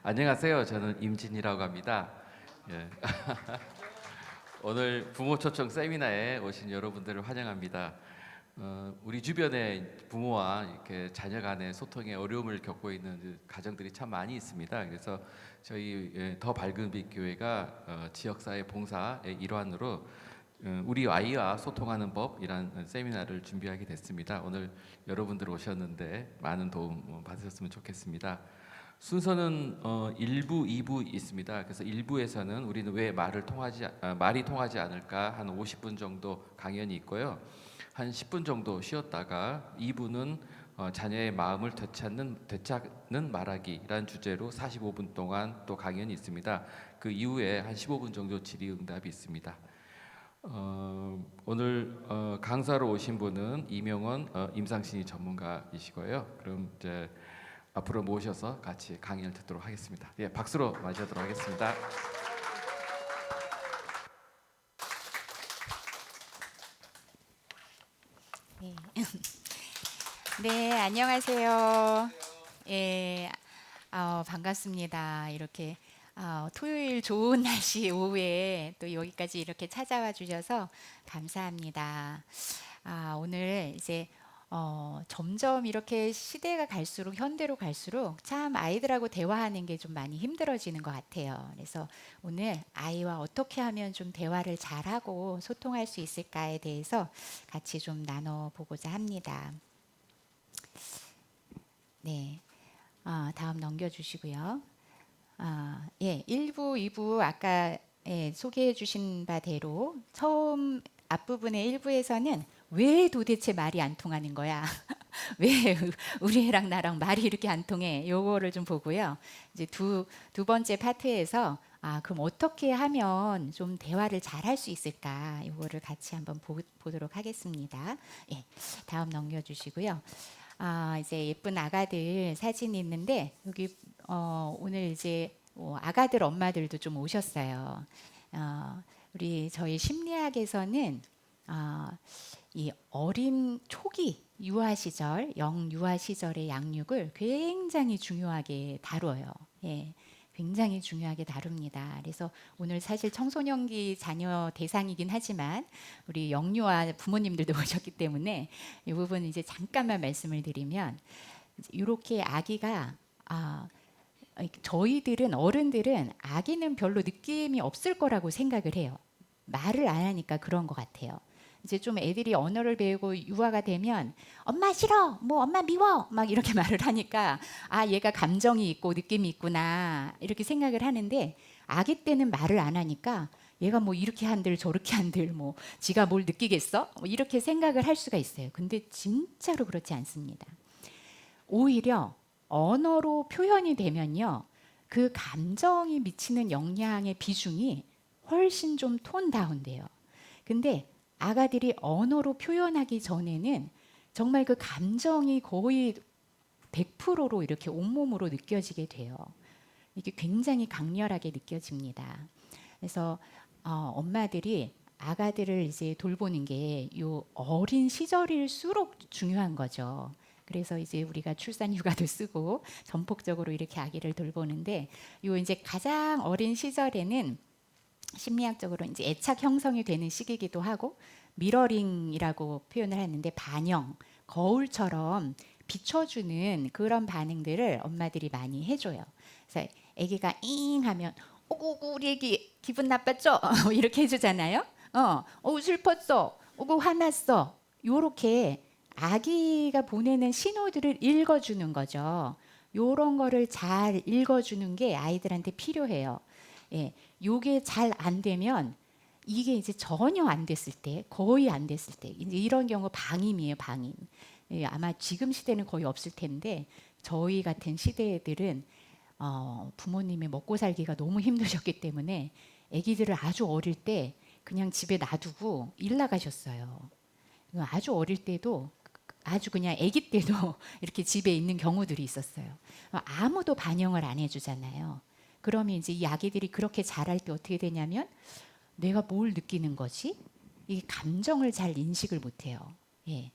안녕하세요. 저는 임진이라고 합니다. 예. 오늘 부모 초청 세미나에 오신 여러분들을 환영합니다. 우리 주변에 부모와 이렇게 자녀 간의 소통에 어려움을 겪고 있는 가정들이 참 많이 있습니다. 그래서 저희 더 밝은 빛 교회가 지역사회 봉사의 일환으로 우리 아이와 소통하는 법이란 세미나를 준비하게 됐습니다. 오늘 여러분들 오셨는데 많은 도움 받으셨으면 좋겠습니다. 순서는 1부, 2부 있습니다. 그래서 1부에서는 우리는 왜 말이 통하지 않을까 한 50분 정도 강연이 있고요. 한 10분 정도 쉬었다가 2부는 자녀의 마음을 되찾는 말하기라는 주제로 45분 동안 또 강연이 있습니다. 그 이후에 한 15분 정도 질의응답이 있습니다. 오늘 강사로 오신 분은 이명원 임상심리 전문가이시고요. 그럼 이제 앞으로 모셔서 같이 강의를 듣도록 하겠습니다. 예, 박수로 맞이하도록 하겠습니다. 네. 네, 안녕하세요. 예, 반갑습니다. 이렇게 토요일 좋은 날씨 오후에 또 여기까지 이렇게 찾아와 주셔서 감사합니다. 오늘 이제 점점 이렇게 시대가 갈수록 현대로 갈수록 참 아이들하고 대화하는 게 좀 많이 힘들어지는 것 같아요. 그래서 오늘 아이와 어떻게 하면 좀 대화를 잘하고 소통할 수 있을까에 대해서 같이 좀 나눠보고자 합니다. 네, 다음 넘겨주시고요. 예, 1부, 2부 아까 소개해 주신 바대로 처음 앞부분의 1부에서는 왜 도대체 말이 안 통하는 거야? 왜 우리 애랑 나랑 말이 이렇게 안 통해? 요거를 좀 보고요. 이제 두 번째 파트에서 그럼 어떻게 하면 좀 대화를 잘 할 수 있을까? 요거를 같이 한번 보도록 하겠습니다. 예, 다음 넘겨주시고요. 이제 예쁜 아가들 사진이 있는데 여기 오늘 이제 아가들 엄마들도 좀 오셨어요. 우리 저희 심리학에서는 이 어린 초기 유아 시절, 영유아 시절의 양육을 굉장히 중요하게 다뤄요. 예, 굉장히 중요하게 다룹니다. 그래서 오늘 사실 청소년기 자녀 대상이긴 하지만 우리 영유아 부모님들도 오셨기 때문에 이 부분 이제 잠깐만 말씀을 드리면 이렇게 아기가 저희들은 어른들은 아기는 별로 느낌이 없을 거라고 생각을 해요. 말을 안 하니까 그런 것 같아요. 이제 좀 애들이 언어를 배우고 유아가 되면 엄마 싫어, 뭐 엄마 미워, 막 이렇게 말을 하니까 얘가 감정이 있고 느낌이 있구나 이렇게 생각을 하는데 아기 때는 말을 안 하니까 얘가 뭐 이렇게 한들 저렇게 한들 뭐 지가 뭘 느끼겠어? 뭐 이렇게 생각을 할 수가 있어요. 근데 진짜로 그렇지 않습니다. 오히려 언어로 표현이 되면요, 그 감정이 미치는 영향의 비중이 훨씬 좀 톤 다운돼요. 근데 아가들이 언어로 표현하기 전에는 정말 그 감정이 거의 100%로 이렇게 온몸으로 느껴지게 돼요. 이게 굉장히 강렬하게 느껴집니다. 그래서 엄마들이 아가들을 이제 돌보는 게 요 어린 시절일수록 중요한 거죠. 그래서 이제 우리가 출산 휴가도 쓰고 전폭적으로 이렇게 아기를 돌보는데 요 이제 가장 어린 시절에는 심리학적으로 이제 애착 형성이 되는 시기이기도 하고 미러링이라고 표현을 하는데 반영, 거울처럼 비춰주는 그런 반응들을 엄마들이 많이 해줘요. 그래서 아기가 잉 하면 오구 우리 애기 기분 나빴죠? 이렇게 해주잖아요. 슬펐어. 오구 화났어. 요렇게 아기가 보내는 신호들을 읽어주는 거죠. 요런 거를 잘 읽어주는 게 아이들한테 필요해요. 예, 요게 잘 안 되면 이게 이제 전혀 안 됐을 때, 거의 안 됐을 때, 이제 이런 경우 방임이에요, 방임. 예, 아마 지금 시대는 거의 없을 텐데 저희 같은 시대들은 부모님이 먹고 살기가 너무 힘드셨기 때문에 아기들을 아주 어릴 때 그냥 집에 놔두고 일 나가셨어요. 아주 어릴 때도 아주 그냥 아기 때도 이렇게 집에 있는 경우들이 있었어요. 아무도 반영을 안 해주잖아요. 그러면 이제 이 아기들이 그렇게 자랄 때 어떻게 되냐면 내가 뭘 느끼는 거지? 이 감정을 잘 인식을 못해요. 예.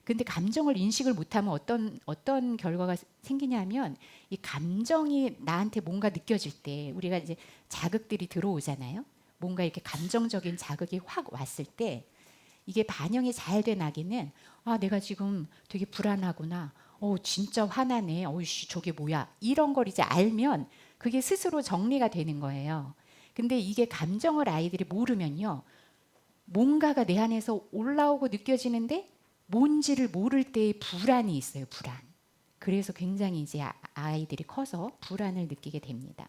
근데 감정을 인식을 못하면 어떤 결과가 생기냐면 이 감정이 나한테 뭔가 느껴질 때 우리가 이제 자극들이 들어오잖아요. 뭔가 이렇게 감정적인 자극이 확 왔을 때 이게 반영이 잘 된 아기는 아 내가 지금 되게 불안하구나. 진짜 화나네. 어이씨 저게 뭐야. 이런 걸 이제 알면 그게 스스로 정리가 되는 거예요. 근데 이게 감정을 아이들이 모르면요. 뭔가가 내 안에서 올라오고 느껴지는데 뭔지를 모를 때의 불안이 있어요. 불안. 그래서 굉장히 이제 아이들이 커서 불안을 느끼게 됩니다.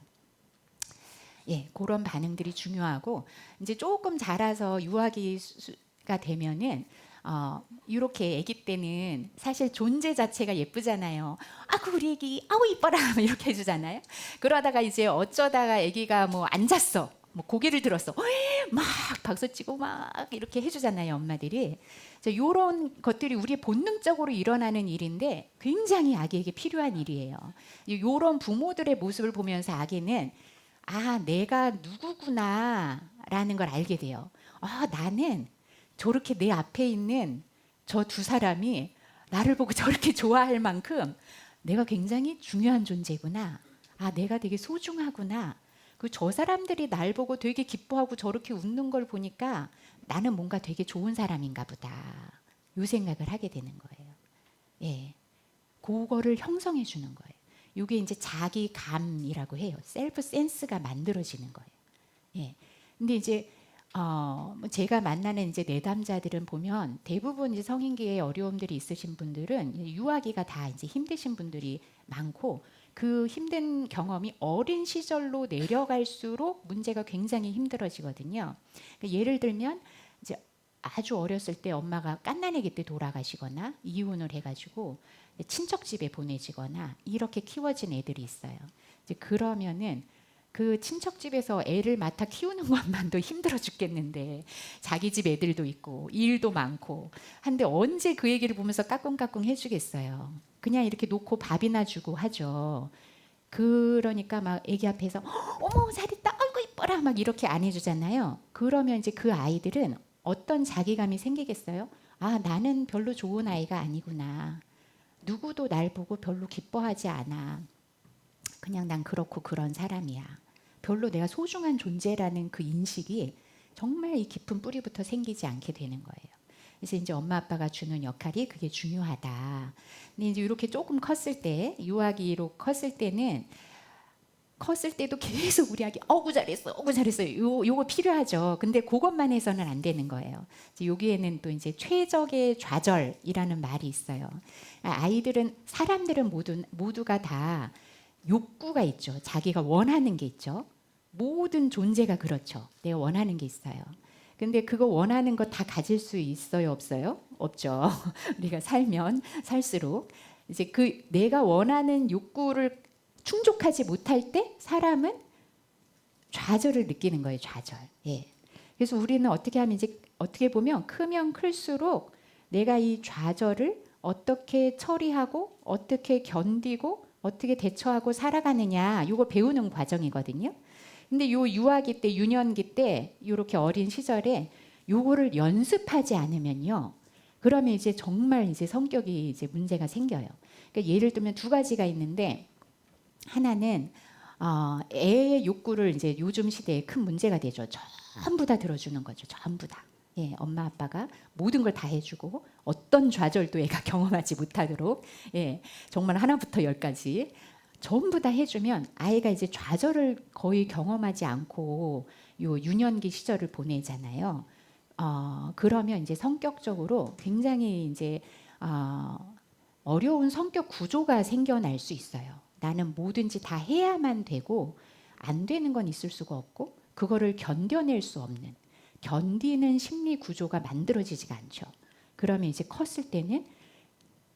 예, 그런 반응들이 중요하고 이제 조금 자라서 유아기가 되면은 이렇게 아기 때는 사실 존재 자체가 예쁘잖아요. 아그 우리 아기 아우 이뻐라 이렇게 해주잖아요. 그러다가 이제 어쩌다가 아기가 뭐 앉았어. 뭐 고개를 들었어. 막 박수치고 막 이렇게 해주잖아요, 엄마들이. 이런 것들이 우리 본능적으로 일어나는 일인데 굉장히 아기에게 필요한 일이에요. 이런 부모들의 모습을 보면서 아기는 아, 내가 누구구나라는 걸 알게 돼요. 아, 나는 저렇게 내 앞에 있는 저 두 사람이 나를 보고 저렇게 좋아할 만큼 내가 굉장히 중요한 존재구나. 아, 내가 되게 소중하구나. 그 저 사람들이 날 보고 되게 기뻐하고 저렇게 웃는 걸 보니까 나는 뭔가 되게 좋은 사람인가 보다. 요 생각을 하게 되는 거예요. 예. 그거를 형성해 주는 거예요. 이게 이제 자기감이라고 해요. 셀프 센스가 만들어지는 거예요. 예. 근데 이제 제가 만나는 이제 내담자들은 보면 대부분 이제 성인기에 어려움들이 있으신 분들은 유아기가 다 이제 힘드신 분들이 많고 그 힘든 경험이 어린 시절로 내려갈수록 문제가 굉장히 힘들어지거든요. 그러니까 예를 들면 이제 아주 어렸을 때 엄마가 갓난아기 때 돌아가시거나 이혼을 해가지고 친척 집에 보내지거나 이렇게 키워진 애들이 있어요. 이제 그러면은 그 친척 집에서 애를 맡아 키우는 것만도 힘들어 죽겠는데 자기 집 애들도 있고 일도 많고 한데 언제 그 얘기를 보면서 까꿍까꿍 해주겠어요. 그냥 이렇게 놓고 밥이나 주고 하죠. 그러니까 막 애기 앞에서 어머 잘했다 아이고 이뻐라 막 이렇게 안 해주잖아요. 그러면 이제 그 아이들은 어떤 자기감이 생기겠어요? 아 나는 별로 좋은 아이가 아니구나. 누구도 날 보고 별로 기뻐하지 않아. 그냥 난 그렇고 그런 사람이야. 별로 내가 소중한 존재라는 그 인식이 정말 이 깊은 뿌리부터 생기지 않게 되는 거예요. 그래서 이제 엄마 아빠가 주는 역할이 그게 중요하다. 근데 이제 이렇게 조금 컸을 때, 유아기로 컸을 때는 컸을 때도 계속 우리 아기 어구 잘했어 어구 잘했어 요거 필요하죠. 근데 그것만 해서는 안 되는 거예요. 이제 여기에는 또 이제 최적의 좌절이라는 말이 있어요. 아이들은 사람들은 모두가 다 욕구가 있죠. 자기가 원하는 게 있죠. 모든 존재가 그렇죠. 내가 원하는 게 있어요. 근데 그거 원하는 거 다 가질 수 있어요, 없어요? 없죠. 우리가 살면 살수록 이제 그 내가 원하는 욕구를 충족하지 못할 때 사람은 좌절을 느끼는 거예요. 좌절. 예. 그래서 우리는 어떻게 하면 이제 어떻게 보면 크면 클수록 내가 이 좌절을 어떻게 처리하고 어떻게 견디고 어떻게 대처하고 살아가느냐 이거 배우는 과정이거든요. 근데 요 유아기 때 유년기 때 이렇게 어린 시절에 요거를 연습하지 않으면요. 그러면 이제 정말 이제 성격이 이제 문제가 생겨요. 그러니까 예를 들면 두 가지가 있는데 하나는 애의 욕구를 이제 요즘 시대에 큰 문제가 되죠. 전부 다 들어주는 거죠. 전부 다. 예, 엄마 아빠가 모든 걸 다 해주고 어떤 좌절도 애가 경험하지 못하도록 예, 정말 하나부터 열까지 전부 다 해주면 아이가 이제 좌절을 거의 경험하지 않고 요 유년기 시절을 보내잖아요. 그러면 이제 성격적으로 굉장히 이제 어려운 성격 구조가 생겨날 수 있어요. 나는 뭐든지 다 해야만 되고 안 되는 건 있을 수가 없고 그거를 견뎌낼 수 없는 견디는 심리 구조가 만들어지지가 않죠. 그러면 이제 컸을 때는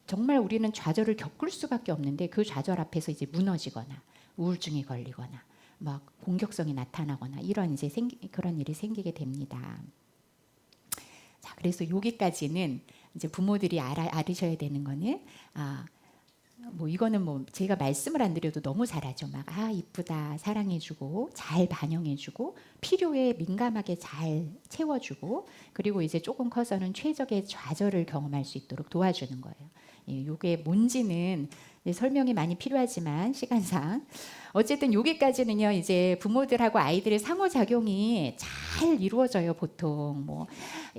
정말 우리는 좌절을 겪을 수밖에 없는데 그 좌절 앞에서 이제 무너지거나 우울증이 걸리거나 막 공격성이 나타나거나 이런 이제 그런 일이 생기게 됩니다. 자, 그래서 여기까지는 이제 부모들이 알으셔야 되는 거는 뭐 이거는 뭐 제가 말씀을 안 드려도 너무 잘하죠. 막 이쁘다 사랑해주고 잘 반영해주고 필요에 민감하게 잘 채워주고 그리고 이제 조금 커서는 최적의 좌절을 경험할 수 있도록 도와주는 거예요. 이게 뭔지는 설명이 많이 필요하지만 시간상 어쨌든 여기까지는요 이제 부모들하고 아이들의 상호작용이 잘 이루어져요. 보통 뭐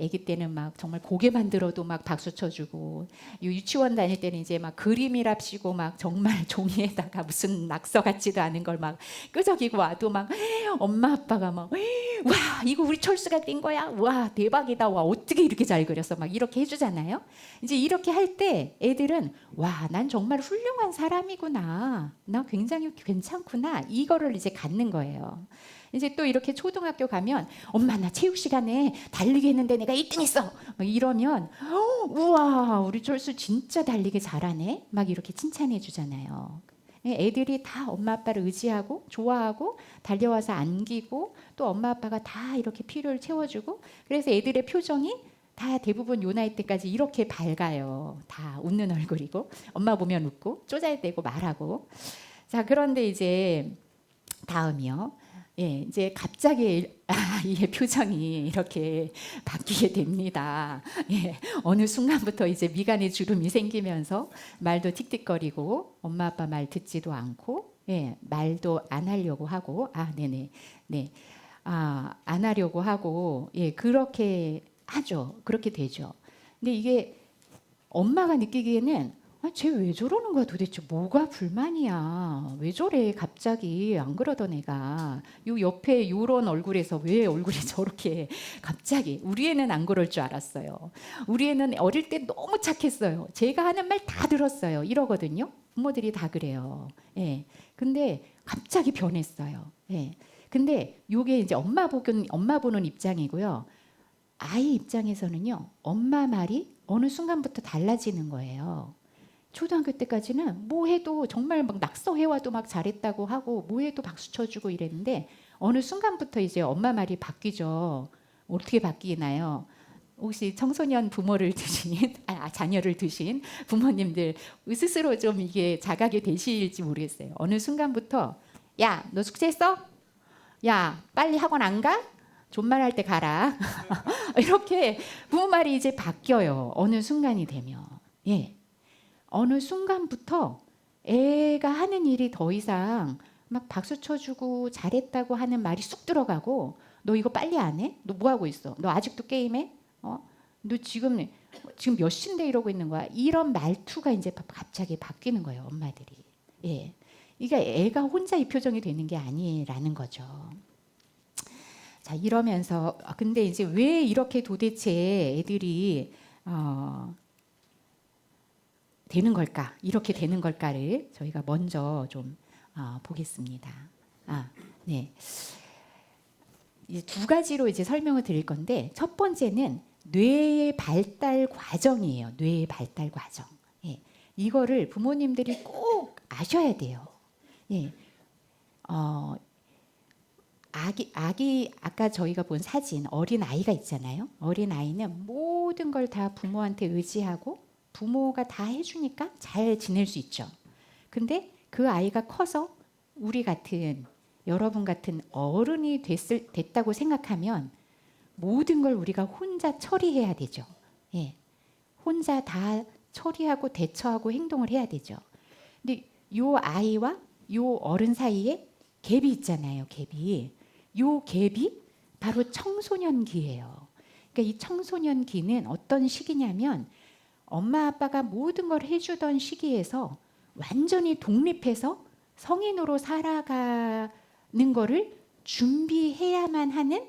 아기 때는 막 정말 고개만 들어도 막 박수 쳐주고 유치원 다닐 때는 이제 막 그림이랍시고 막 정말 종이에다가 무슨 낙서 같지도 않은 걸 막 끄적이고 와도 막 엄마 아빠가 막 와 이거 우리 철수가 뗀 거야 와 대박이다 와 어떻게 이렇게 잘 그렸어 막 이렇게 해주잖아요. 이제 이렇게 할 때 애들은 와 난 정말 훌륭한 사람이구나 나 굉장히 괜찮구나 이거를 이제 갖는 거예요. 이제 또 이렇게 초등학교 가면 엄마 나 체육 시간에 달리기 했는데 내가 1등 했어 막 이러면 우와 우리 철수 진짜 달리기 잘하네 막 이렇게 칭찬해 주잖아요. 애들이 다 엄마 아빠를 의지하고 좋아하고 달려와서 안기고 또 엄마 아빠가 다 이렇게 필요를 채워주고 그래서 애들의 표정이 다 대부분 요 나이 때까지 이렇게 밝아요. 다 웃는 얼굴이고 엄마 보면 웃고 쪼잘대고 말하고. 자 그런데 이제 다음이요. 이제 갑자기 이의 표정이 이렇게 바뀌게 됩니다. 어느 순간부터 이제 미간에 주름이 생기면서 말도 틱틱거리고 엄마 아빠 말 듣지도 않고 말도 안 하려고 하고 안 하려고 하고 그렇게 하죠. 그렇게 되죠. 근데 이게 엄마가 느끼기에는 쟤 왜 저러는 거야 도대체 뭐가 불만이야 왜 저래 갑자기 안 그러던 애가 요 옆에 요런 얼굴에서 왜 얼굴이 저렇게 갑자기 우리 애는 안 그럴 줄 알았어요. 우리 애는 어릴 때 너무 착했어요. 제가 하는 말 다 들었어요 이러거든요. 부모들이 다 그래요. 근데 갑자기 변했어요. 근데 요게 이제 엄마 보는 입장이고요. 아이 입장에서는요 엄마 말이 어느 순간부터 달라지는 거예요. 초등학교 때까지는 뭐 해도 정말 막 낙서해와도 막 잘했다고 하고 뭐 해도 박수 쳐주고 이랬는데 어느 순간부터 이제 엄마 말이 바뀌죠. 어떻게 바뀌나요? 혹시 청소년 부모를 두신 자녀를 두신 부모님들 스스로 좀 이게 자각이 되실지 모르겠어요. 어느 순간부터 야 너 숙제했어? 야 빨리 학원 안 가? 존말할 때 가라. 이렇게 부모 말이 이제 바뀌어요. 어느 순간이 되면. 어느 순간부터 애가 하는 일이 더 이상 막 박수 쳐주고 잘했다고 하는 말이 쑥 들어가고 너 이거 빨리 안 해? 너 뭐 하고 있어? 너 아직도 게임해? 너 지금 몇 시인데 이러고 있는 거야? 이런 말투가 이제 갑자기 바뀌는 거예요. 엄마들이. 이게 애가 혼자 이 표정이 되는 게 아니라는 거죠. 자 이러면서 근데 이제 왜 이렇게 도대체 애들이 되는 걸까? 이렇게 되는 걸까를 저희가 먼저 좀 보겠습니다. 이제 두 가지로 이제 설명을 드릴 건데 첫 번째는 뇌의 발달 과정이에요. 뇌의 발달 과정. 이거를 부모님들이 꼭 아셔야 돼요. 아기 아까 저희가 본 사진 어린 아이가 있잖아요. 어린 아이는 모든 걸 다 부모한테 의지하고 부모가 다 해주니까 잘 지낼 수 있죠. 근데 그 아이가 커서 우리 같은 여러분 같은 어른이 됐다고 생각하면 모든 걸 우리가 혼자 처리해야 되죠. 혼자 다 처리하고 대처하고 행동을 해야 되죠. 근데 요 아이와 요 어른 사이에 갭이 있잖아요. 갭이. 요 갭이 바로 청소년기예요. 그러니까 이 청소년기는 어떤 시기냐면 엄마 아빠가 모든 걸 해주던 시기에서 완전히 독립해서 성인으로 살아가는 거를 준비해야만 하는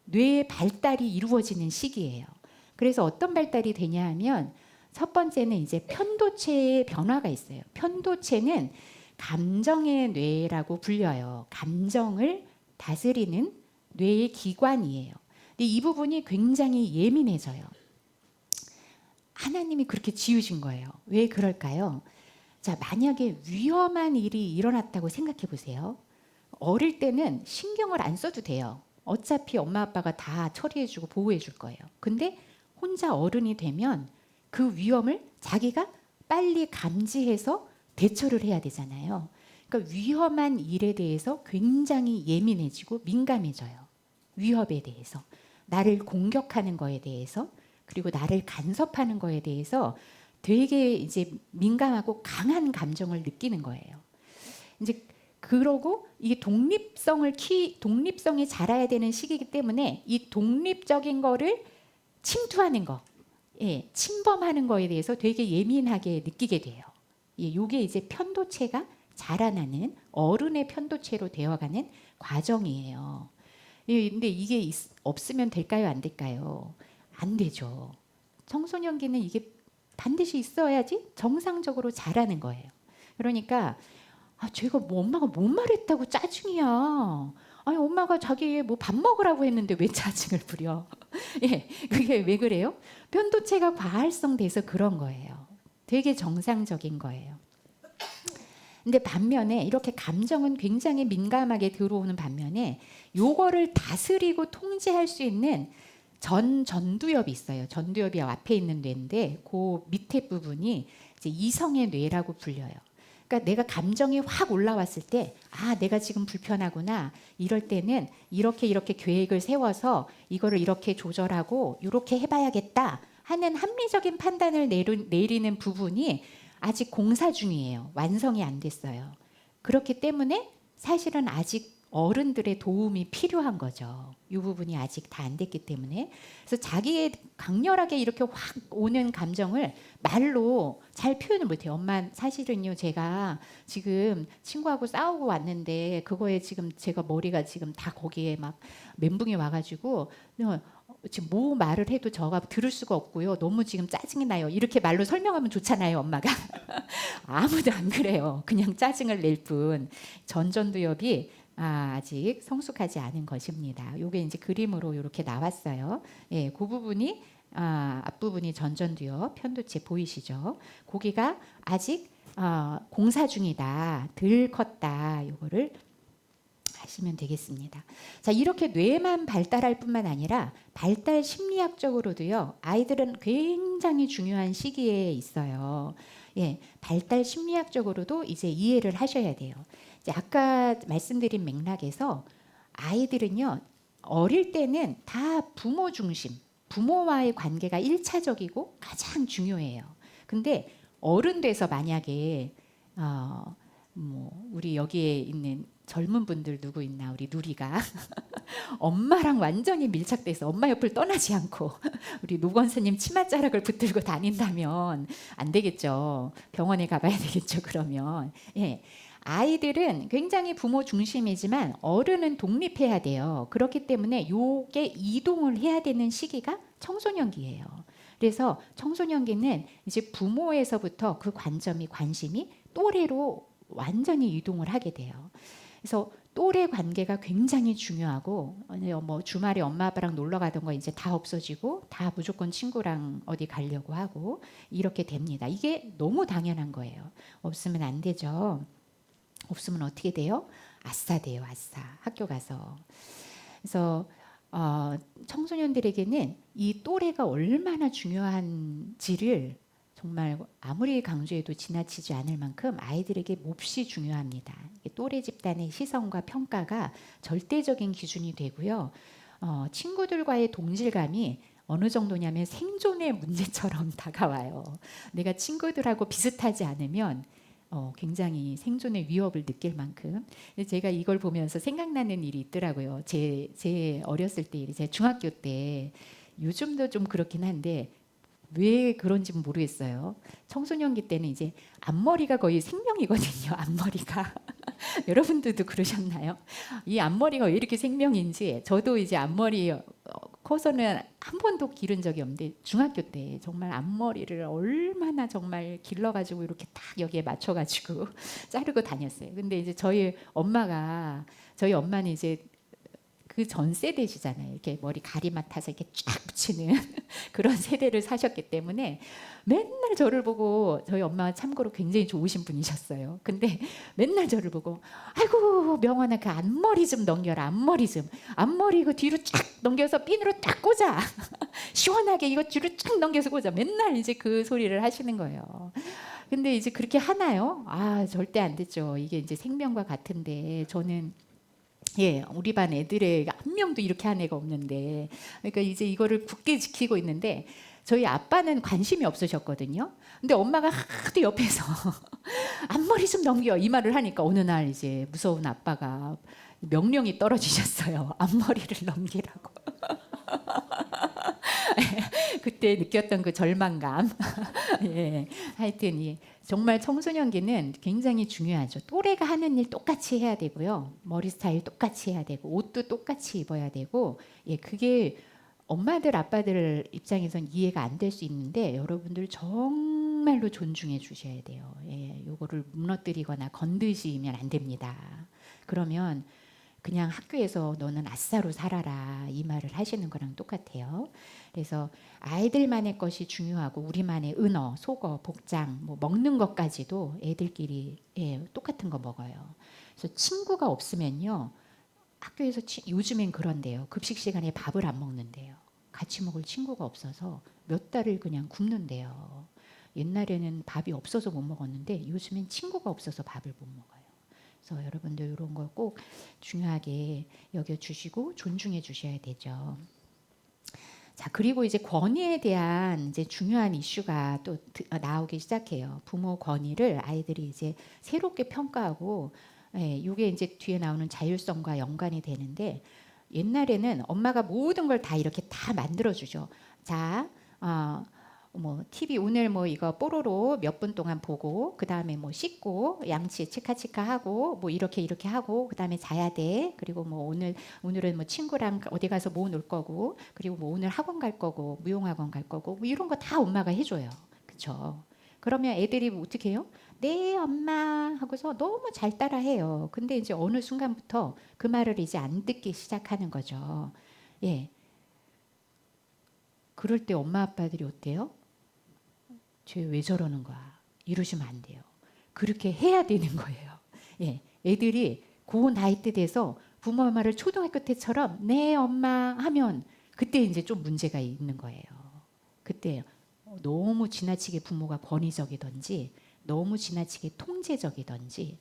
뇌의 발달이 이루어지는 시기예요. 그래서 어떤 발달이 되냐 하면 첫 번째는 이제 편도체의 변화가 있어요. 편도체는 감정의 뇌라고 불려요. 감정을 다스리는 뇌의 기관이에요. 근데 이 부분이 굉장히 예민해져요. 하나님이 그렇게 지으신 거예요. 왜 그럴까요? 자, 만약에 위험한 일이 일어났다고 생각해 보세요. 어릴 때는 신경을 안 써도 돼요. 어차피 엄마 아빠가 다 처리해 주고 보호해 줄 거예요. 근데 혼자 어른이 되면 그 위험을 자기가 빨리 감지해서 대처를 해야 되잖아요. 그러니까 위험한 일에 대해서 굉장히 예민해지고 민감해져요. 위협에 대해서, 나를 공격하는 거에 대해서, 그리고 나를 간섭하는 거에 대해서 되게 이제 민감하고 강한 감정을 느끼는 거예요. 이제 그러고 이게 독립성이 자라야 되는 시기이기 때문에 이 독립적인 거를 침투하는 거, 침범하는 거에 대해서 되게 예민하게 느끼게 돼요. 이게 이제 편도체가 자라나는 어른의 편도체로 되어가는 과정이에요. 근데 이게 없으면 될까요, 안 될까요? 안 되죠. 청소년기는 이게 반드시 있어야지 정상적으로 자라는 거예요. 그러니까 제가 뭐 엄마가 뭔 말했다고 짜증이야. 아니 엄마가 자기 뭐 밥 먹으라고 했는데 왜 짜증을 부려? 그게 왜 그래요? 편도체가 과활성돼서 그런 거예요. 되게 정상적인 거예요. 근데 반면에 이렇게 감정은 굉장히 민감하게 들어오는 반면에 요거를 다스리고 통제할 수 있는 전두엽이 있어요. 전두엽이 앞에 있는 뇌인데 그 밑에 부분이 이제 이성의 뇌라고 불려요. 그러니까 내가 감정이 확 올라왔을 때, 내가 지금 불편하구나. 이럴 때는 이렇게 계획을 세워서 이거를 이렇게 조절하고 이렇게 해봐야겠다 하는 합리적인 판단을 내리는 부분이 아직 공사 중이에요. 완성이 안 됐어요. 그렇기 때문에 사실은 아직 어른들의 도움이 필요한 거죠. 이 부분이 아직 다 안 됐기 때문에. 그래서 자기의 강렬하게 이렇게 확 오는 감정을 말로 잘 표현을 못해요. 엄마 사실은요 제가 지금 친구하고 싸우고 왔는데 그거에 지금 제가 머리가 지금 다 거기에 막 멘붕이 와가지고 지금 뭐 말을 해도 저가 들을 수가 없고요. 너무 지금 짜증이 나요. 이렇게 말로 설명하면 좋잖아요, 엄마가. 아무도 안 그래요. 그냥 짜증을 낼 뿐. 전두엽이 아직 성숙하지 않은 것입니다. 이게 이제 그림으로 이렇게 나왔어요. 그 부분이 앞부분이 전두엽 편도체 보이시죠? 거기가 아직 공사 중이다, 덜 컸다. 이거를 하시면 되겠습니다. 자, 이렇게 뇌만 발달할 뿐만 아니라 발달 심리학적으로도요. 아이들은 굉장히 중요한 시기에 있어요. 발달 심리학적으로도 이제 이해를 하셔야 돼요. 이제 아까 말씀드린 맥락에서 아이들은요. 어릴 때는 다 부모 중심, 부모와의 관계가 1차적이고 가장 중요해요. 근데 어른 돼서 만약에 우리 여기에 있는 젊은 분들 누구 있나, 우리 누리가 엄마랑 완전히 밀착돼서 엄마 옆을 떠나지 않고 우리 노 권사님 치맛자락을 붙들고 다닌다면 안 되겠죠. 병원에 가봐야 되겠죠. 그러면 아이들은 굉장히 부모 중심이지만 어른은 독립해야 돼요. 그렇기 때문에 요게 이동을 해야 되는 시기가 청소년기예요. 그래서 청소년기는 이제 부모에서부터 그 관심이 또래로 완전히 이동을 하게 돼요. 그래서 또래 관계가 굉장히 중요하고 뭐 주말에 엄마 아빠랑 놀러 가던 거 이제 다 없어지고 다 무조건 친구랑 어디 가려고 하고 이렇게 됩니다. 이게 너무 당연한 거예요. 없으면 안 되죠. 없으면 어떻게 돼요? 아싸 돼요. 아싸. 학교 가서. 그래서 청소년들에게는 이 또래가 얼마나 중요한지를 정말 아무리 강조해도 지나치지 않을 만큼 아이들에게 몹시 중요합니다. 또래 집단의 시선과 평가가 절대적인 기준이 되고요. 친구들과의 동질감이 어느 정도냐면 생존의 문제처럼 다가와요. 내가 친구들하고 비슷하지 않으면 굉장히 생존의 위협을 느낄 만큼. 제가 이걸 보면서 생각나는 일이 있더라고요. 제 어렸을 때 일이, 제 중학교 때, 요즘도 좀 그렇긴 한데 왜 그런지는 모르겠어요. 청소년기 때는 이제 앞머리가 거의 생명이거든요. 앞머리가. 여러분들도 그러셨나요? 이 앞머리가 왜 이렇게 생명인지. 저도 이제 앞머리 커서는 한 번도 기른 적이 없는데 중학교 때 정말 앞머리를 얼마나 정말 길러가지고 이렇게 딱 여기에 맞춰가지고 자르고 다녔어요. 근데 이제 저희 엄마는 이제 그 전 세대시잖아요. 이렇게 머리 가리맡 타서 이렇게 쫙 붙이는 그런 세대를 사셨기 때문에 맨날 저를 보고, 저희 엄마가 참고로 굉장히 좋으신 분이셨어요. 근데 맨날 저를 보고 아이고 명원아 그 앞머리 좀 넘겨라. 앞머리 이거 뒤로 쫙 넘겨서 핀으로 딱 꽂아. 시원하게 이거 뒤로 쫙 넘겨서 꽂아. 맨날 이제 그 소리를 하시는 거예요. 근데 이제 그렇게 하나요? 아, 절대 안 됐죠. 이게 이제 생명과 같은데 저는 예, 우리 반 애들의 한 명도 이렇게 한 애가 없는데, 그러니까 이제 이거를 굳게 지키고 있는데, 저희 아빠는 관심이 없으셨거든요. 근데 엄마가 하도 옆에서 앞머리 좀 넘겨 이 말을 하니까 어느 날 이제 무서운 아빠가 명령이 떨어지셨어요. 앞머리를 넘기라고. 그때 느꼈던 그 절망감. 예, 하여튼 정말 청소년기는 굉장히 중요하죠. 또래가 하는 일 똑같이 해야 되고요. 머리 스타일 똑같이 해야 되고 옷도 똑같이 입어야 되고 예, 그게 엄마들 아빠들 입장에선 이해가 안 될 수 있는데 여러분들 정말로 존중해 주셔야 돼요. 예, 요거를 무너뜨리거나 건드시면 안 됩니다. 그러면 그냥 학교에서 너는 아싸로 살아라 이 말을 하시는 거랑 똑같아요. 그래서 아이들만의 것이 중요하고 우리만의 은어, 속어, 복장, 뭐 먹는 것까지도 애들끼리 예, 똑같은 거 먹어요. 그래서 친구가 없으면요. 학교에서 요즘엔 그런데요. 급식 시간에 밥을 안 먹는데요. 같이 먹을 친구가 없어서 몇 달을 그냥 굶는데요. 옛날에는 밥이 없어서 못 먹었는데 요즘엔 친구가 없어서 밥을 못 먹어요. 그래서 여러분들 이런 거 꼭 중요하게 여겨주시고 존중해 주셔야 되죠. 자, 그리고 이제 권위에 대한 이제 중요한 이슈가 또 나오기 시작해요. 부모 권위를 아이들이 이제 새롭게 평가하고, 예, 이게 이제 뒤에 나오는 자율성과 연관이 되는데 옛날에는 엄마가 모든 걸 다 이렇게 다 만들어주죠. 자, 뭐 TV 오늘 뭐 이거 뽀로로 몇 분 동안 보고 그 다음에 뭐 씻고 양치 치카치카 하고 뭐 이렇게 하고 그 다음에 자야 돼. 그리고 뭐 오늘은 뭐 친구랑 어디 가서 뭐 놀 거고 그리고 뭐 오늘 학원 갈 거고 무용학원 갈 거고 뭐 이런 거 다 엄마가 해줘요. 그렇죠? 그러면 애들이 뭐 어떻게 해요? 네 엄마 하고서 너무 잘 따라해요. 근데 이제 어느 순간부터 그 말을 이제 안 듣기 시작하는 거죠. 예. 그럴 때 엄마 아빠들이 어때요? 쟤 왜 저러는 거야? 이러시면 안 돼요. 그렇게 해야 되는 거예요. 예, 애들이 그 나이 때 돼서 부모 말을 초등학교 때처럼 네 엄마 하면 그때 이제 좀 문제가 있는 거예요. 그때 너무 지나치게 부모가 권위적이든지 너무 지나치게 통제적이든지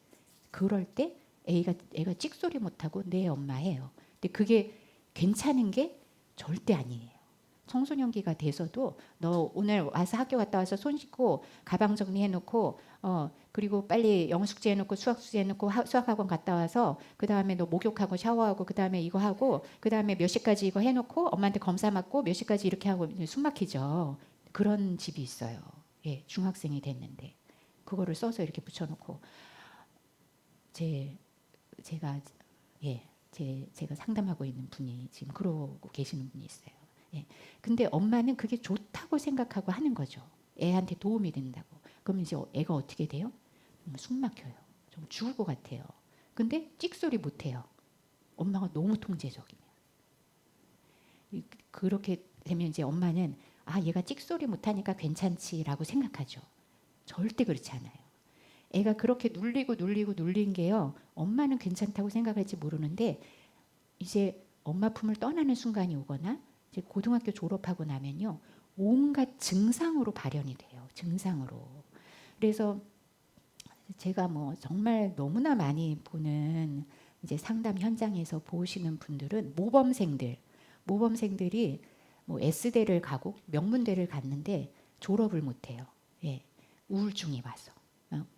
그럴 때 애가 찍소리 못하고 네 엄마 해요. 근데 그게 괜찮은 게 절대 아니에요. 청소년기가 돼서도 너 오늘 와서 학교 갔다 와서 손 씻고 가방 정리해놓고 그리고 빨리 영어 숙제 해놓고 수학 숙제 해놓고 수학학원 갔다 와서 그 다음에 너 목욕하고 샤워하고 그 다음에 이거 하고 그 다음에 몇 시까지 이거 해놓고 엄마한테 검사 받고 몇 시까지 이렇게 하고 숨 막히죠. 그런 집이 있어요. 예, 중학생이 됐는데 그거를 써서 이렇게 붙여놓고 제가 예, 제가 상담하고 있는 분이 지금 그러고 계시는 분이 있어요. 예. 근데 엄마는 그게 좋다고 생각하고 하는 거죠. 애한테 도움이 된다고. 그럼 이제 애가 어떻게 돼요? 숨 막혀요. 좀 죽을 것 같아요. 근데 찍소리 못 해요. 엄마가 너무 통제적이면. 그렇게 되면 이제 엄마는 아, 얘가 찍소리 못 하니까 괜찮지라고 생각하죠. 절대 그렇지 않아요. 애가 그렇게 눌린 게요. 엄마는 괜찮다고 생각할지 모르는데 이제 엄마 품을 떠나는 순간이 오거나 이제 고등학교 졸업하고 나면요. 온갖 증상으로 발현이 돼요. 증상으로. 그래서 제가 뭐 정말 너무나 많이 보는 이제 상담 현장에서 보시는 분들은 모범생들이 뭐 S대를 가고 명문대를 갔는데 졸업을 못 해요. 예. 우울증이 와서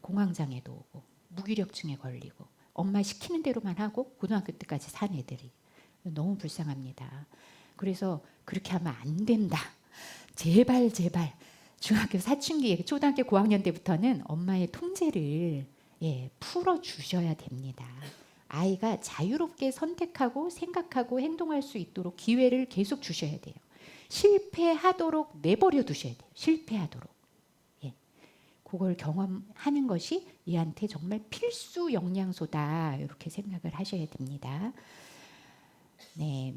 공황장애도 오고 무기력증에 걸리고 엄마 시키는 대로만 하고 고등학교 때까지 산 애들이 너무 불쌍합니다. 그래서 그렇게 하면 안 된다. 제발 중학교 사춘기 초등학교 고학년 때부터는 엄마의 통제를 풀어 주셔야 됩니다. 아이가 자유롭게 선택하고 생각하고 행동할 수 있도록 기회를 계속 주셔야 돼요. 실패하도록 내버려 두셔야 돼요. 실패하도록. 그걸 경험하는 것이 얘한테 정말 필수 영양소다. 이렇게 생각을 하셔야 됩니다. 네.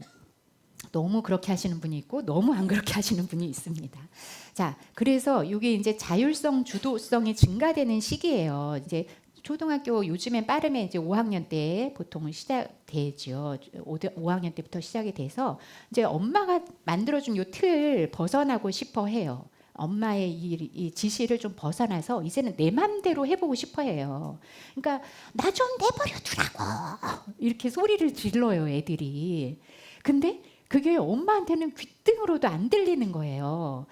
너무 그렇게 하시는 분이 있고 너무 안 그렇게 하시는 분이 있습니다. 자, 그래서 이게 이제 자율성, 주도성이 증가되는 시기예요. 이제 초등학교 요즘엔 빠르면 이제 5학년 때 보통 시작되죠. 5학년 때부터 시작이 돼서 이제 엄마가 만들어준 요 틀 벗어나고 싶어 해요. 엄마의 이 지시를 좀 벗어나서 이제는 내 맘대로 해보고 싶어해요. 그러니까 나 좀 내버려 두라고 이렇게 소리를 질러요, 애들이. 근데 그게 엄마한테는 귓등으로도 안 들리는 거예요.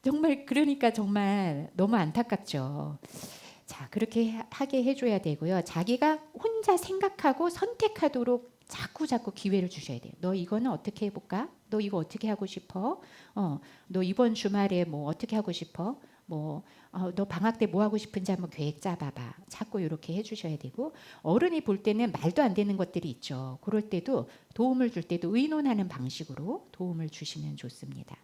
정말 그러니까 정말 너무 안타깝죠. 자, 그렇게 하게 해줘야 되고요. 자기가 혼자 생각하고 선택하도록 자꾸 기회를 주셔야 돼요. 너 이거는 어떻게 해볼까? 너 이거 어떻게 하고 싶어? 너 이번 주말에 뭐 어떻게 하고 싶어? 너 방학 때 뭐 하고 싶은지 한번 계획 짜봐봐. 자꾸 이렇게 해주셔야 되고, 어른이 볼 때는 말도 안 되는 것들이 있죠. 그럴 때도 도움을 줄 때도 의논하는 방식으로 도움을 주시면 좋습니다.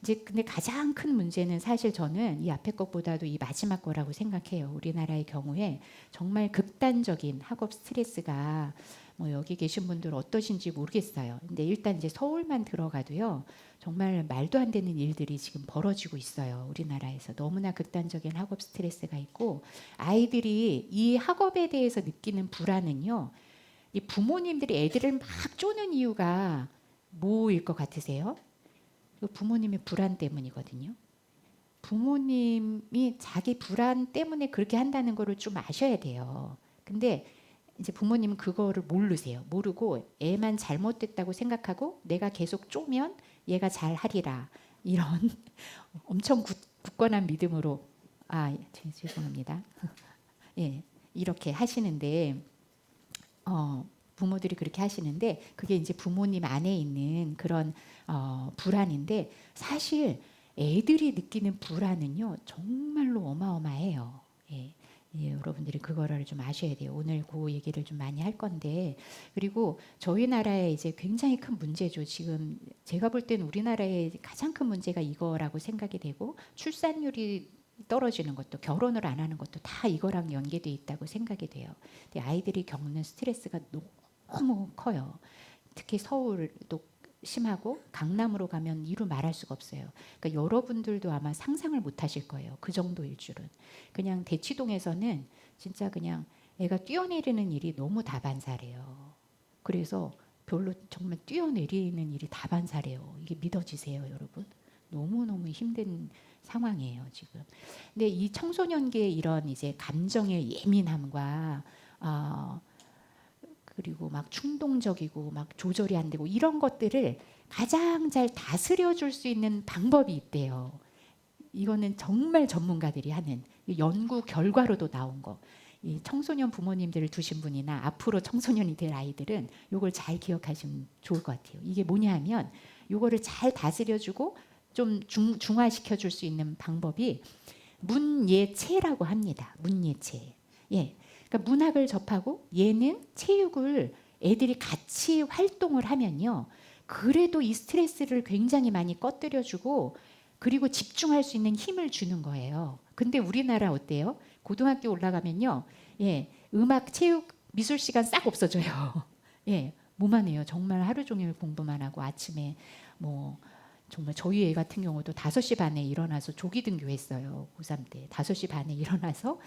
이제 근데 가장 큰 문제는 사실 저는 이 앞에 것보다도 이 마지막 거라고 생각해요. 우리나라의 경우에 정말 극단적인 학업 스트레스가 뭐 여기 계신 분들 어떠신지 모르겠어요. 근데 일단 이제 서울만 들어가도요. 정말 말도 안 되는 일들이 지금 벌어지고 있어요. 우리나라에서 너무나 극단적인 학업 스트레스가 있고, 아이들이 이 학업에 대해서 느끼는 불안은요. 이 부모님들이 애들을 막 쪼는 이유가 뭐일 것 같으세요? 부모님의 불안 때문이거든요. 부모님이 자기 불안 때문에 그렇게 한다는 거를 좀 아셔야 돼요. 근데 이제 부모님은 그거를 모르세요. 모르고 애만 잘못됐다고 생각하고 내가 계속 쪼면 얘가 잘하리라, 이런 엄청 굳건한 믿음으로, 죄송합니다. 예, 이렇게 하시는데 부모들이 그렇게 하시는데, 그게 이제 부모님 안에 있는 그런 불안인데, 사실 애들이 느끼는 불안은요 정말로 어마어마해요. 예. 예, 여러분들이 그거를 좀 아셔야 돼요. 오늘 그 얘기를 좀 많이 할 건데, 그리고 저희 나라에 이제 굉장히 큰 문제죠. 지금 제가 볼 때는 우리나라의 가장 큰 문제가 이거라고 생각이 되고, 출산율이 떨어지는 것도, 결혼을 안 하는 것도 다 이거랑 연계돼 있다고 생각이 돼요. 근데 아이들이 겪는 스트레스가 너무 커요. 특히 서울도 심하고 강남으로 가면 이루 말할 수가 없어요. 그러니까 여러분들도 아마 상상을 못 하실 거예요. 그 정도일 줄은. 그냥 대치동에서는 진짜 그냥 애가 뛰어내리는 일이 너무 다반사래요. 그래서 별로 정말 뛰어내리는 일이 다반사래요. 이게 믿어지세요, 여러분? 너무너무 힘든 상황이에요, 지금. 근데 이 청소년기의 이런 이제 감정의 예민함과 그리고 막 충동적이고 막 조절이 안 되고 이런 것들을 가장 잘 다스려 줄 수 있는 방법이 있대요. 이거는 정말 전문가들이 하는 연구 결과로도 나온 거. 이 청소년 부모님들을 두신 분이나 앞으로 청소년이 될 아이들은 이걸 잘 기억하시면 좋을 것 같아요. 이게 뭐냐 하면, 이거를 잘 다스려주고 좀 중화시켜 줄 수 있는 방법이 문예체라고 합니다. 문예체. 예. 그러니까 문학을 접하고 예능, 체육을 애들이 같이 활동을 하면요. 그래도 이 스트레스를 굉장히 많이 꺼뜨려주고, 그리고 집중할 수 있는 힘을 주는 거예요. 근데 우리나라 어때요? 고등학교 올라가면요. 예, 음악, 체육, 미술 시간 싹 없어져요. 예, 뭐만 해요. 정말 하루 종일 공부만 하고 아침에 뭐 정말 저희 애 같은 경우도 5시 반에 일어나서 조기 등교했어요. 고3 때. 5시 반에 일어나서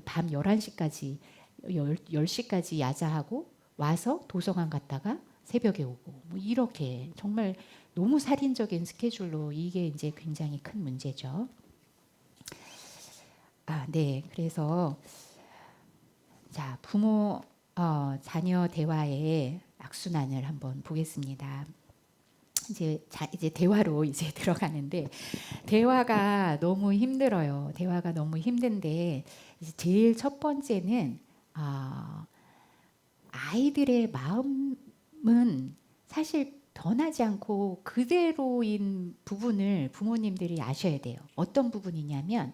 밤 11시까지 10시까지 야자하고 와서 도서관 갔다가 새벽에 오고, 뭐 이렇게 정말 너무 살인적인 스케줄로, 이게 이제 굉장히 큰 문제죠. 네. 그래서 자, 부모 자녀 대화의 악순환을 한번 보겠습니다. 이제 대화로 이제 들어가는데, 대화가 너무 힘들어요. 대화가 너무 힘든데, 이제 제일 첫 번째는 아이들의 마음은 사실 변하지 않고 그대로인 부분을 부모님들이 아셔야 돼요. 어떤 부분이냐면,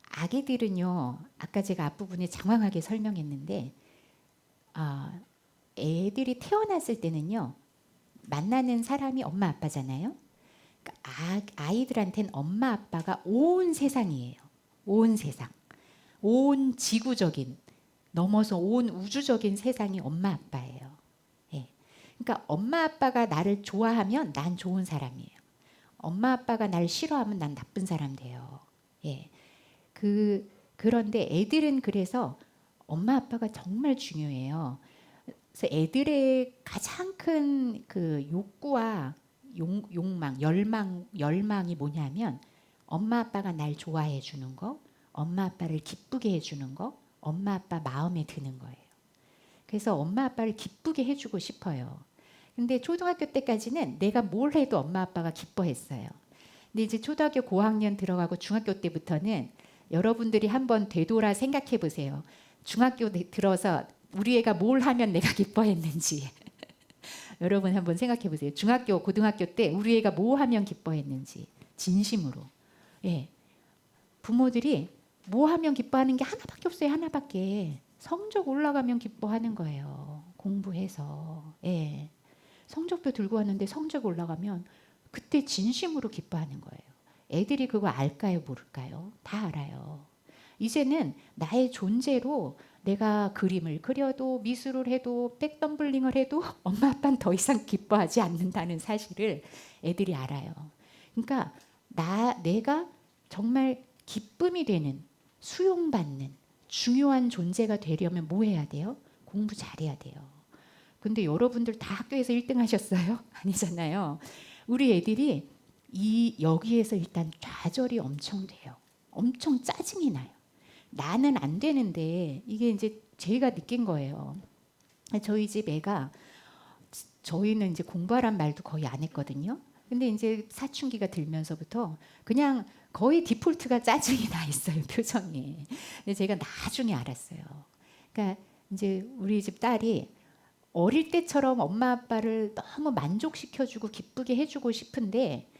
아기들은요, 아까 제가 앞부분에 장황하게 설명했는데, 애들이 태어났을 때는요, 만나는 사람이 엄마 아빠잖아요. 그러니까 아이들한테는 엄마 아빠가 온 세상이에요. 온 세상, 온 지구적인, 넘어서 온 우주적인 세상이 엄마 아빠예요. 예. 그러니까 엄마 아빠가 나를 좋아하면 난 좋은 사람이에요. 엄마 아빠가 날 싫어하면 난 나쁜 사람 돼요. 예. 그런데 애들은 그래서 엄마 아빠가 정말 중요해요. 그래서 애들의 가장 큰 그 욕구와 욕망, 열망이 뭐냐면 엄마 아빠가 날 좋아해 주는 거, 엄마 아빠를 기쁘게 해주는 거, 엄마 아빠 마음에 드는 거예요. 그래서 엄마 아빠를 기쁘게 해주고 싶어요. 근데 초등학교 때까지는 내가 뭘 해도 엄마 아빠가 기뻐했어요. 근데 이제 초등학교 고학년 들어가고 중학교 때부터는 여러분들이 한번 되돌아 생각해 보세요. 중학교 들어서 우리 애가 뭘 하면 내가 기뻐했는지. 여러분 한번 생각해 보세요. 중학교, 고등학교 때 우리 애가 뭐 하면 기뻐했는지. 진심으로. 예. 부모들이 뭐 하면 기뻐하는 게 하나밖에 없어요. 하나밖에. 성적 올라가면 기뻐하는 거예요. 공부해서. 예. 성적표 들고 왔는데 성적 올라가면 그때 진심으로 기뻐하는 거예요. 애들이 그거 알까요? 모를까요? 다 알아요. 이제는 나의 존재로 내가 그림을 그려도 미술을 해도 백덤블링을 해도 엄마 아빠는 더 이상 기뻐하지 않는다는 사실을 애들이 알아요. 그러니까 내가 정말 기쁨이 되는, 수용받는 중요한 존재가 되려면 뭐 해야 돼요? 공부 잘해야 돼요. 근데 여러분들 다 학교에서 1등 하셨어요? 아니잖아요. 우리 애들이 여기에서 일단 좌절이 엄청 돼요. 엄청 짜증이 나요. 나는 안 되는데 이게 이제 제가 느낀 거예요. 저희 집 애가 저희는 이제 공부하란 말도 거의 안 했거든요. 근데 이제 사춘기가 들면서부터 그냥 거의 디폴트가 짜증이 나 있어요, 표정이. 근데 제가 나중에 알았어요. 그러니까 이제 우리 집 딸이 어릴 때처럼 엄마 아빠를 너무 만족시켜주고 기쁘게 해주고 싶은데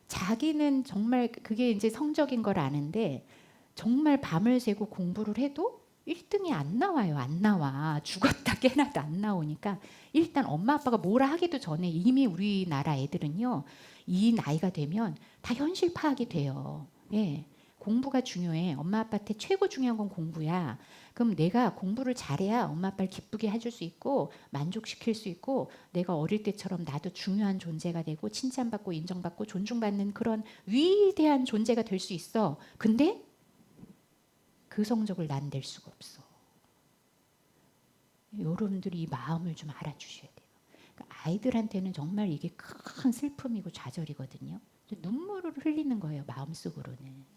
자기는 정말 그게 이제 성적인 걸 아는데 정말 밤을 새고 공부를 해도 1등이 안 나와요. 안 나와. 죽었다 깨나도 안 나오니까 일단 엄마 아빠가 뭐라 하기도 전에 이미 우리나라 애들은요. 이 나이가 되면 다 현실 파악이 돼요. 예. 공부가 중요해. 엄마 아빠한테 최고 중요한 건 공부야. 그럼 내가 공부를 잘해야 엄마 아빠를 기쁘게 해줄 수 있고 만족시킬 수 있고 내가 어릴 때처럼 나도 중요한 존재가 되고 칭찬받고 인정받고 존중받는 그런 위대한 존재가 될 수 있어. 근데 그 성적을 난 낼 수가 없어. 여러분들이 이 마음을 좀 알아주셔야 돼요. 그러니까 아이들한테는 정말 이게 큰 슬픔이고 좌절이거든요. 눈물을 흘리는 거예요. 마음속으로는.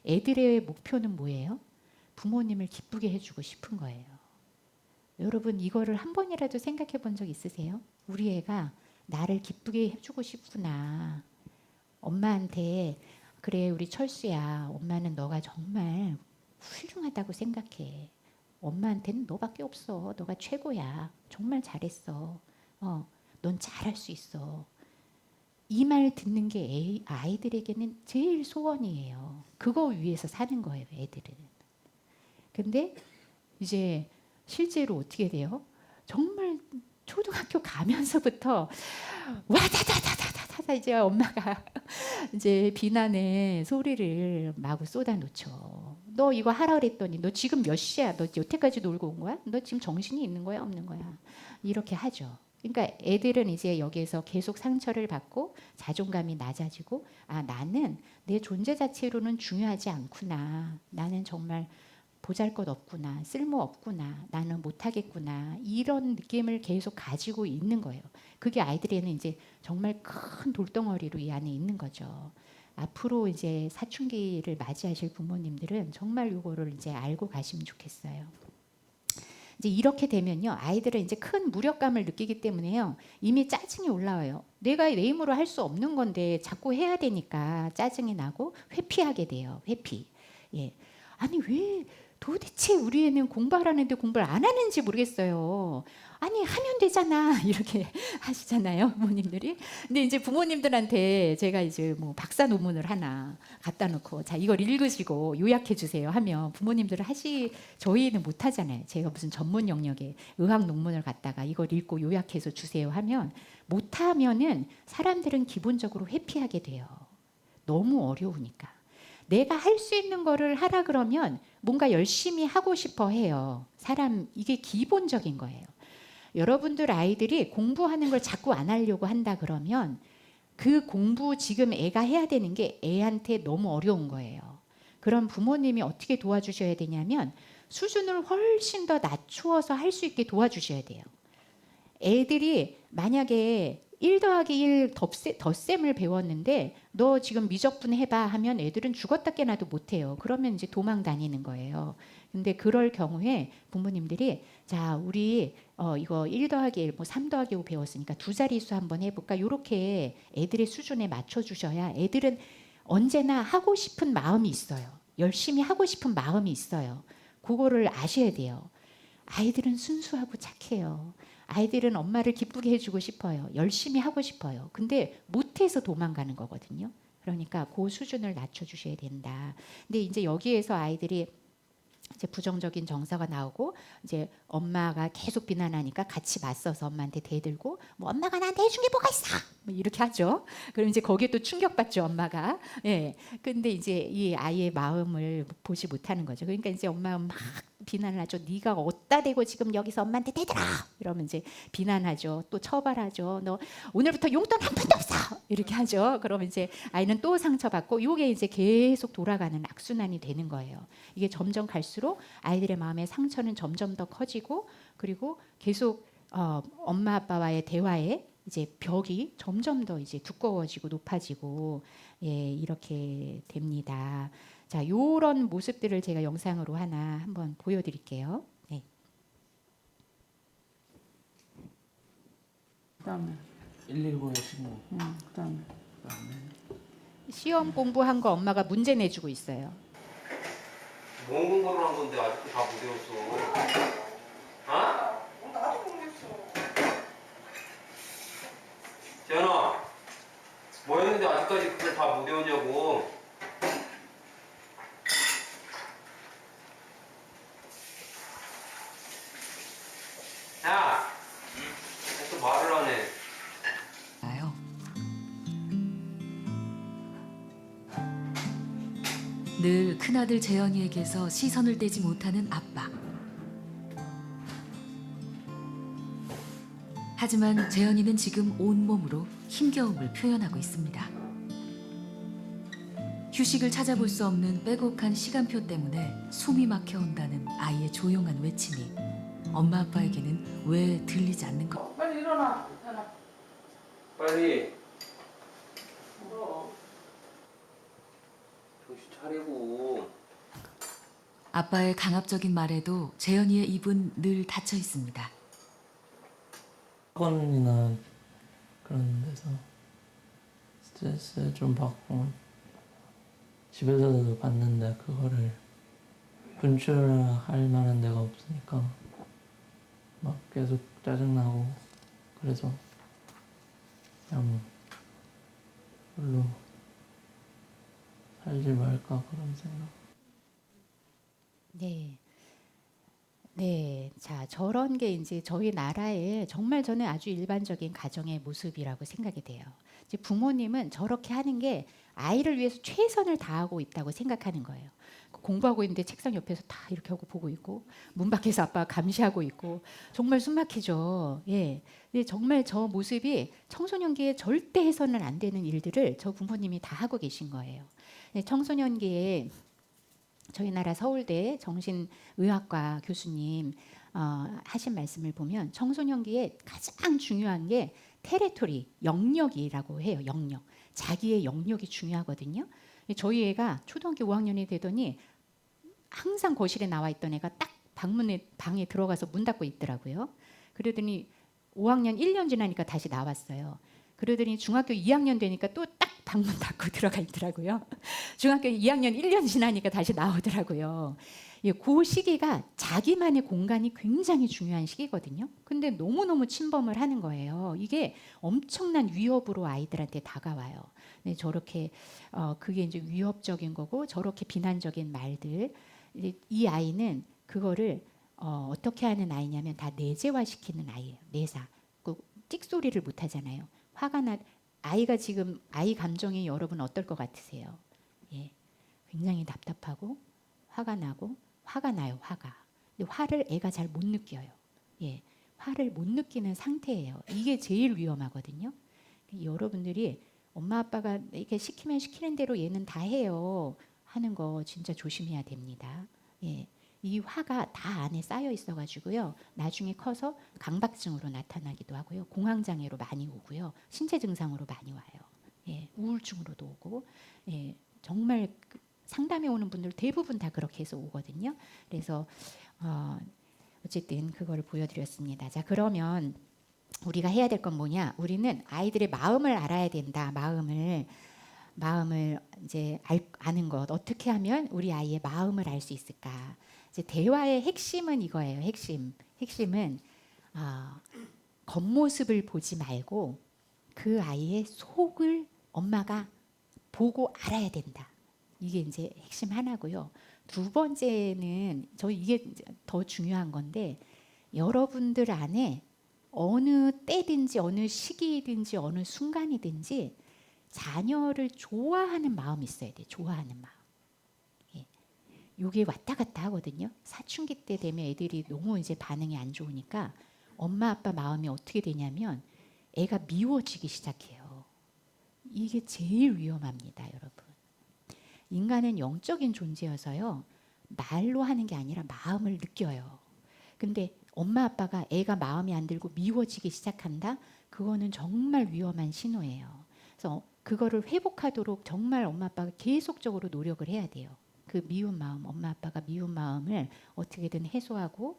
애들의 목표는 뭐예요? 부모님을 기쁘게 해주고 싶은 거예요. 여러분 이거를 한 번이라도 생각해 본 적 있으세요? 우리 애가 나를 기쁘게 해주고 싶구나. 엄마한테 그래 우리 철수야. 엄마는 너가 정말 훌륭하다고 생각해. 엄마한테는 너밖에 없어. 너가 최고야. 정말 잘했어. 넌 잘할 수 있어. 이 말 듣는 게 아이들에게는 제일 소원이에요. 그거 위해서 사는 거예요, 애들은. 근데 이제 실제로 어떻게 돼요? 정말 초등학교 가면서부터 와다다다다다다 이제 엄마가 이제 비난의 소리를 마구 쏟아놓죠. 너 이거 하라 그랬더니 너 지금 몇 시야? 너 여태까지 놀고 온 거야? 너 지금 정신이 있는 거야? 없는 거야? 이렇게 하죠. 그러니까 애들은 이제 여기에서 계속 상처를 받고 자존감이 낮아지고 나는 내 존재 자체로는 중요하지 않구나. 나는 정말 보잘것없구나. 쓸모없구나. 나는 못하겠구나. 이런 느낌을 계속 가지고 있는 거예요. 그게 아이들에는 이제 정말 큰 돌덩어리로 이 안에 있는 거죠. 앞으로 이제 사춘기를 맞이하실 부모님들은 정말 이거를 이제 알고 가시면 좋겠어요. 이제 이렇게 되면요, 아이들은 이제 큰 무력감을 느끼기 때문에요, 이미 짜증이 올라와요. 내가 내 힘으로 할 수 없는 건데 자꾸 해야 되니까 짜증이 나고 회피하게 돼요. 회피. 예. 아니 왜 도대체 우리 애는 공부하라는데 공부를 안 하는지 모르겠어요. 아니 하면 되잖아 이렇게 하시잖아요, 부모님들이. 근데 이제 부모님들한테 제가 이제 뭐 박사 논문을 하나 갖다 놓고 자 이걸 읽으시고 요약해 주세요 하면 부모님들은 저희는 못 하잖아요. 제가 무슨 전문 영역의 의학 논문을 갖다가 이걸 읽고 요약해서 주세요 하면 못 하면은 사람들은 기본적으로 회피하게 돼요. 너무 어려우니까. 내가 할 수 있는 거를 하라 그러면 뭔가 열심히 하고 싶어 해요. 이게 기본적인 거예요. 여러분들 아이들이 공부하는 걸 자꾸 안 하려고 한다 그러면 그 공부 지금 애가 해야 되는 게 애한테 너무 어려운 거예요. 그럼 부모님이 어떻게 도와주셔야 되냐면 수준을 훨씬 더 낮추어서 할 수 있게 도와주셔야 돼요. 애들이 만약에 1 더하기 1 덧셈을 배웠는데 너 지금 미적분 해봐 하면 애들은 죽었다 깨나도 못해요. 그러면 이제 도망 다니는 거예요. 근데 그럴 경우에 부모님들이 자 우리 이거 1 더하기 1, 뭐 3 더하기 5 배웠으니까 두 자릿수 한번 해볼까? 이렇게 애들의 수준에 맞춰주셔야 애들은 언제나 하고 싶은 마음이 있어요. 열심히 하고 싶은 마음이 있어요. 그거를 아셔야 돼요. 아이들은 순수하고 착해요. 아이들은 엄마를 기쁘게 해주고 싶어요. 열심히 하고 싶어요. 근데 못해서 도망가는 거거든요. 그러니까 그 수준을 낮춰주셔야 된다. 근데 이제 여기에서 아이들이 이제 부정적인 정서가 나오고 이제 엄마가 계속 비난하니까 같이 맞서서 엄마한테 대들고 뭐 엄마가 나한테 해준 게 뭐가 있어 뭐 이렇게 하죠. 그럼 이제 거기에 또 충격받죠 엄마가. 예. 근데 이제 이 아이의 마음을 보지 못하는 거죠. 그러니까 이제 엄마가 막 비난을 하죠. 네가 어디다 대고 지금 여기서 엄마한테 대들어 이러면 이제 비난하죠. 또 처벌하죠. 너 오늘부터 용돈 한 푼도 없어 이렇게 하죠. 그러면 이제 아이는 또 상처받고 이게 이제 계속 돌아가는 악순환이 되는 거예요. 이게 점점 갈수록 아이들의 마음의 상처는 점점 더 커지고 그리고 계속 엄마 아빠와의 대화에 이제 벽이 점점 더 이제 두꺼워지고 높아지고 예, 이렇게 됩니다. 자, 요런 모습들을 제가 영상으로 하나 한번 보여드릴게요. 네. 그다음에 119에 신고. 그다음에 시험 공부한 거 엄마가 문제 내주고 있어요. 뭔 공부를 한 건데 아직도 다 못 외웠어. 어? 나도 모르겠어. 재현아, 뭐 했는데 아직까지 그걸 다 못 외웠냐고. 야, 또 말을 하네. 나요. 늘 큰아들 재현이에게서 시선을 떼지 못하는 아빠. 하지만 재현이는 지금 온몸으로 힘겨움을 표현하고 있습니다. 휴식을 찾아볼 수 없는 빼곡한 시간표 때문에 숨이 막혀온다는 아이의 조용한 외침이 엄마 아빠에게는 왜 들리지 않는 것? 빨리 일어나. 일어나. 빨리 뭐? 정신 차리고. 아빠의 강압적인 말에도 재현이의 입은 늘 닫혀 있습니다. 학원이나 그런 데서 스트레스 좀 받고 집에서도 받는데 그거를 분출할 만한 데가 없으니까 막 계속 짜증나고 그래서 그냥 별로 살지 말까 그런 생각. 네. 네. 자, 저런 게 이제 저희 나라에 정말 저는 아주 일반적인 가정의 모습이라고 생각이 돼요. 이제 부모님은 저렇게 하는 게 아이를 위해서 최선을 다하고 있다고 생각하는 거예요. 공부하고 있는데 책상 옆에서 다 이렇게 하고 보고 있고 문 밖에서 아빠가 감시하고 있고 정말 숨막히죠. 예. 근데 정말 저 모습이 청소년기에 절대 해서는 안 되는 일들을 저 부모님이 다 하고 계신 거예요. 청소년기에 저희 나라 서울대 정신의학과 교수님 하신 말씀을 보면 청소년기에 가장 중요한 게 테리토리, 영역이라고 해요. 영역. 자기의 영역이 중요하거든요. 저희 애가 초등학교 5학년이 되더니 항상 거실에 나와 있던 애가 딱 방에 들어가서 문 닫고 있더라고요. 그러더니 5학년 1년 지나니까 다시 나왔어요. 그러더니 중학교 2학년 되니까 또 딱 방문 닫고 들어가 있더라고요. 중학교 2학년 1년 지나니까 다시 나오더라고요. 예, 그 시기가 자기만의 공간이 굉장히 중요한 시기거든요. 근데 너무너무 침범을 하는 거예요. 이게 엄청난 위협으로 아이들한테 다가와요. 네, 저렇게 그게 이제 위협적인 거고 저렇게 비난적인 말들. 이 아이는 그거를 어떻게 하는 아이냐면 다 내재화시키는 아이예요. 내사. 그 찍소리를 못 하잖아요. 화가 나 아이가 지금 아이 감정이 여러분 어떨 것 같으세요? 예, 굉장히 답답하고 화가 나고 화가 나요. 화가. 근데 화를 애가 잘 못 느껴요. 예, 화를 못 느끼는 상태예요. 이게 제일 위험하거든요. 여러분들이 엄마 아빠가 이렇게 시키면 시키는 대로 얘는 다 해요 하는 거 진짜 조심해야 됩니다. 예, 이 화가 다 안에 쌓여 있어가지고요. 나중에 커서 강박증으로 나타나기도 하고요. 공황장애로 많이 오고요. 신체 증상으로 많이 와요. 예, 우울증으로도 오고, 예, 정말 상담에 오는 분들 대부분 다 그렇게 해서 오거든요. 그래서 어쨌든 그걸 보여드렸습니다. 자, 그러면 우리가 해야 될 건 뭐냐? 우리는 아이들의 마음을 알아야 된다. 마음을 이제 아는 것. 어떻게 하면 우리 아이의 마음을 알 수 있을까? 이제 대화의 핵심은 이거예요. 핵심은 겉모습을 보지 말고 그 아이의 속을 엄마가 보고 알아야 된다. 이게 이제 핵심 하나고요. 두 번째는 이게 더 중요한 건데 여러분들 안에 어느 때든지 어느 시기든지 어느 순간이든지 자녀를 좋아하는 마음이 있어야 돼요. 좋아하는 마음. 예. 이게 왔다 갔다 하거든요. 사춘기 때 되면 애들이 너무 이제 반응이 안 좋으니까 엄마 아빠 마음이 어떻게 되냐면 애가 미워지기 시작해요. 이게 제일 위험합니다, 여러분. 인간은 영적인 존재여서요. 말로 하는 게 아니라 마음을 느껴요. 근데 엄마 아빠가 애가 마음에 안 들고 미워지기 시작한다? 그거는 정말 위험한 신호예요. 그래서 그거를 회복하도록 정말 엄마 아빠가 계속적으로 노력을 해야 돼요. 그 미운 마음, 엄마 아빠가 미운 마음을 어떻게든 해소하고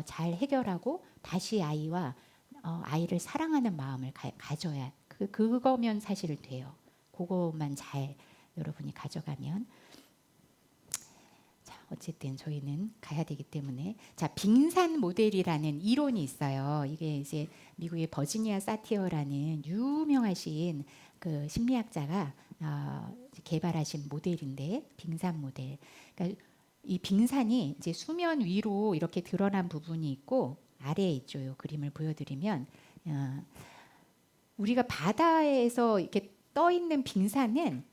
잘 해결하고 다시 아이를 사랑하는 마음을 가져야 그거면 사실 돼요. 그것만 잘 여러분이 가져가면. 자, 어쨌든 저희는 가야 되기 때문에 자, 빙산 모델이라는 이론이 있어요. 이게 이제 미국의 버지니아 사티어라는 유명하신 그 심리학자가 개발하신 모델인데 빙산 모델. 그러니까 이 빙산이 이제 수면 위로 이렇게 드러난 부분이 있고 아래에 있죠. 이 그림을 보여드리면 우리가 바다에서 이렇게 떠 있는 빙산은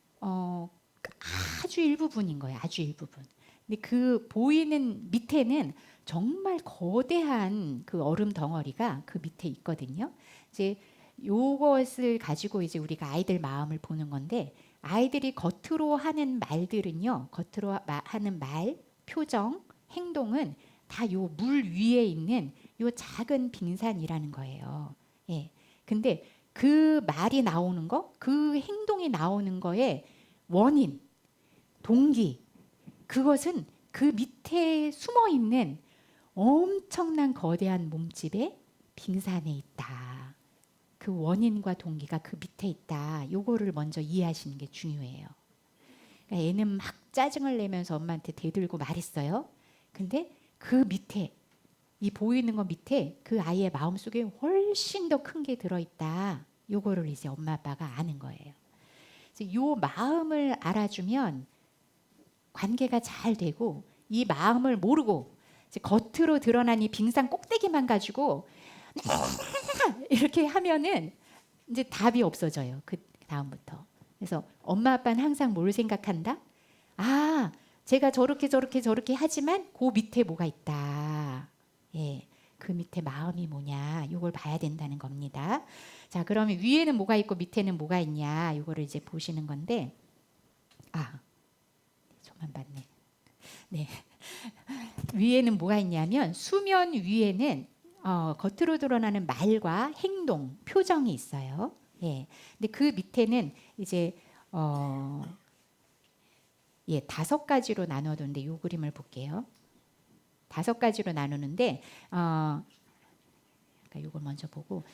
아주 일부분인 거예요. 아주 일부분. 근데 그 보이는 밑에는 정말 거대한 그 얼음 덩어리가 그 밑에 있거든요. 이제 요것을 가지고 이제 우리가 아이들 마음을 보는 건데 아이들이 겉으로 하는 말들은요. 겉으로 하는 말, 표정, 행동은 다 요 물 위에 있는 요 작은 빙산이라는 거예요. 예. 근데 그 말이 나오는 거, 그 행동이 나오는 거에 원인, 동기, 그것은 그 밑에 숨어 있는 엄청난 거대한 몸집의 빙산에 있다. 그 원인과 동기가 그 밑에 있다. 요거를 먼저 이해하시는 게 중요해요. 그러니까 애는 막 짜증을 내면서 엄마한테 대들고 말했어요. 근데 그 밑에 이 보이는 거 밑에 그 아이의 마음속에 훨씬 더 큰 게 들어있다. 요거를 이제 엄마 아빠가 아는 거예요. 그래서 요 마음을 알아주면 관계가 잘 되고 이 마음을 모르고 이제 겉으로 드러난 이 빙산 꼭대기만 가지고 이렇게 하면은 이제 답이 없어져요. 그 다음부터. 그래서 엄마 아빠는 항상 뭘 생각한다? 제가 저렇게 하지만 그 밑에 뭐가 있다. 예. 그 밑에 마음이 뭐냐, 이걸 봐야 된다는 겁니다. 자, 그러면 위에는 뭐가 있고 밑에는 뭐가 있냐, 이거를 이제 보시는 건데, 저만 봤네. 네, 위에는 뭐가 있냐면 수면 위에는 겉으로 드러나는 말과 행동, 표정이 있어요. 예, 근데 그 밑에는 이제 5가지로 나눠두는데 이 그림을 볼게요. 5가지로 나누는데 이걸 먼저 보고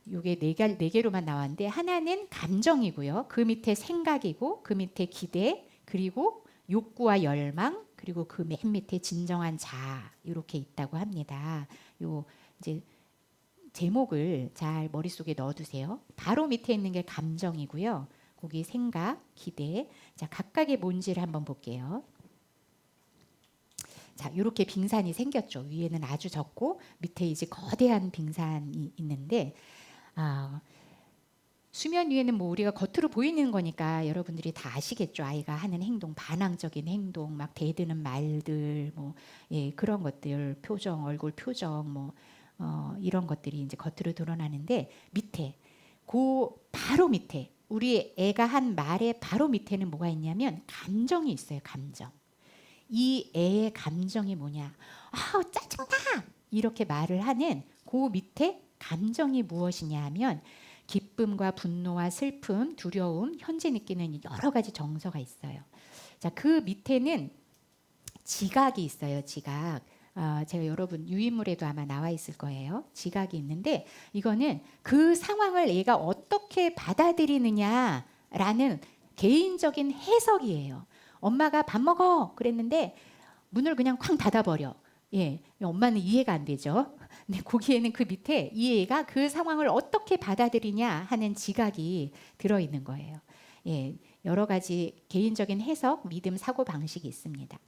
이게 4개로만 나왔는데 하나는 감정이고요. 그 밑에 생각이고 그 밑에 기대 그리고 욕구와 열망 그리고 그 맨 밑에 진정한 자아 이렇게 있다고 합니다. 요 이제 제목을 잘 머릿속에 넣어두세요. 바로 밑에 있는 게 감정이고요. 거기 생각, 기대. 자, 각각의 뭔지를 한번 볼게요. 자, 이렇게 빙산이 생겼죠. 위에는 아주 적고 밑에 이제 거대한 빙산이 있는데 수면 위에는 뭐 우리가 겉으로 보이는 거니까 여러분들이 다 아시겠죠. 아이가 하는 행동, 반항적인 행동, 막 대드는 말들, 그런 것들, 표정, 얼굴 표정, 이런 것들이 이제 겉으로 드러나는데 밑에, 바로 밑에, 우리 애가 한 말의 바로 밑에는 뭐가 있냐면 감정이 있어요. 감정. 이 애의 감정이 뭐냐? 아, 짜증나! 이렇게 말을 하는 그 밑에 감정이 무엇이냐 하면 기쁨과 분노와 슬픔, 두려움, 현재 느끼는 여러 가지 정서가 있어요. 자, 그 밑에는 지각이 있어요. 지각. 제가 여러분 유인물에도 아마 나와 있을 거예요. 지각이 있는데 이거는 그 상황을 얘가 어떻게 받아들이느냐라는 개인적인 해석이에요. 엄마가 밥 먹어 그랬는데 문을 그냥 쾅 닫아버려. 예, 엄마는 이해가 안 되죠. 근데 거기에는 그 밑에 이 애가 그 상황을 어떻게 받아들이냐 하는 지각이 들어있는 거예요. 예, 여러 가지 개인적인 해석, 믿음, 사고 방식이 있습니다.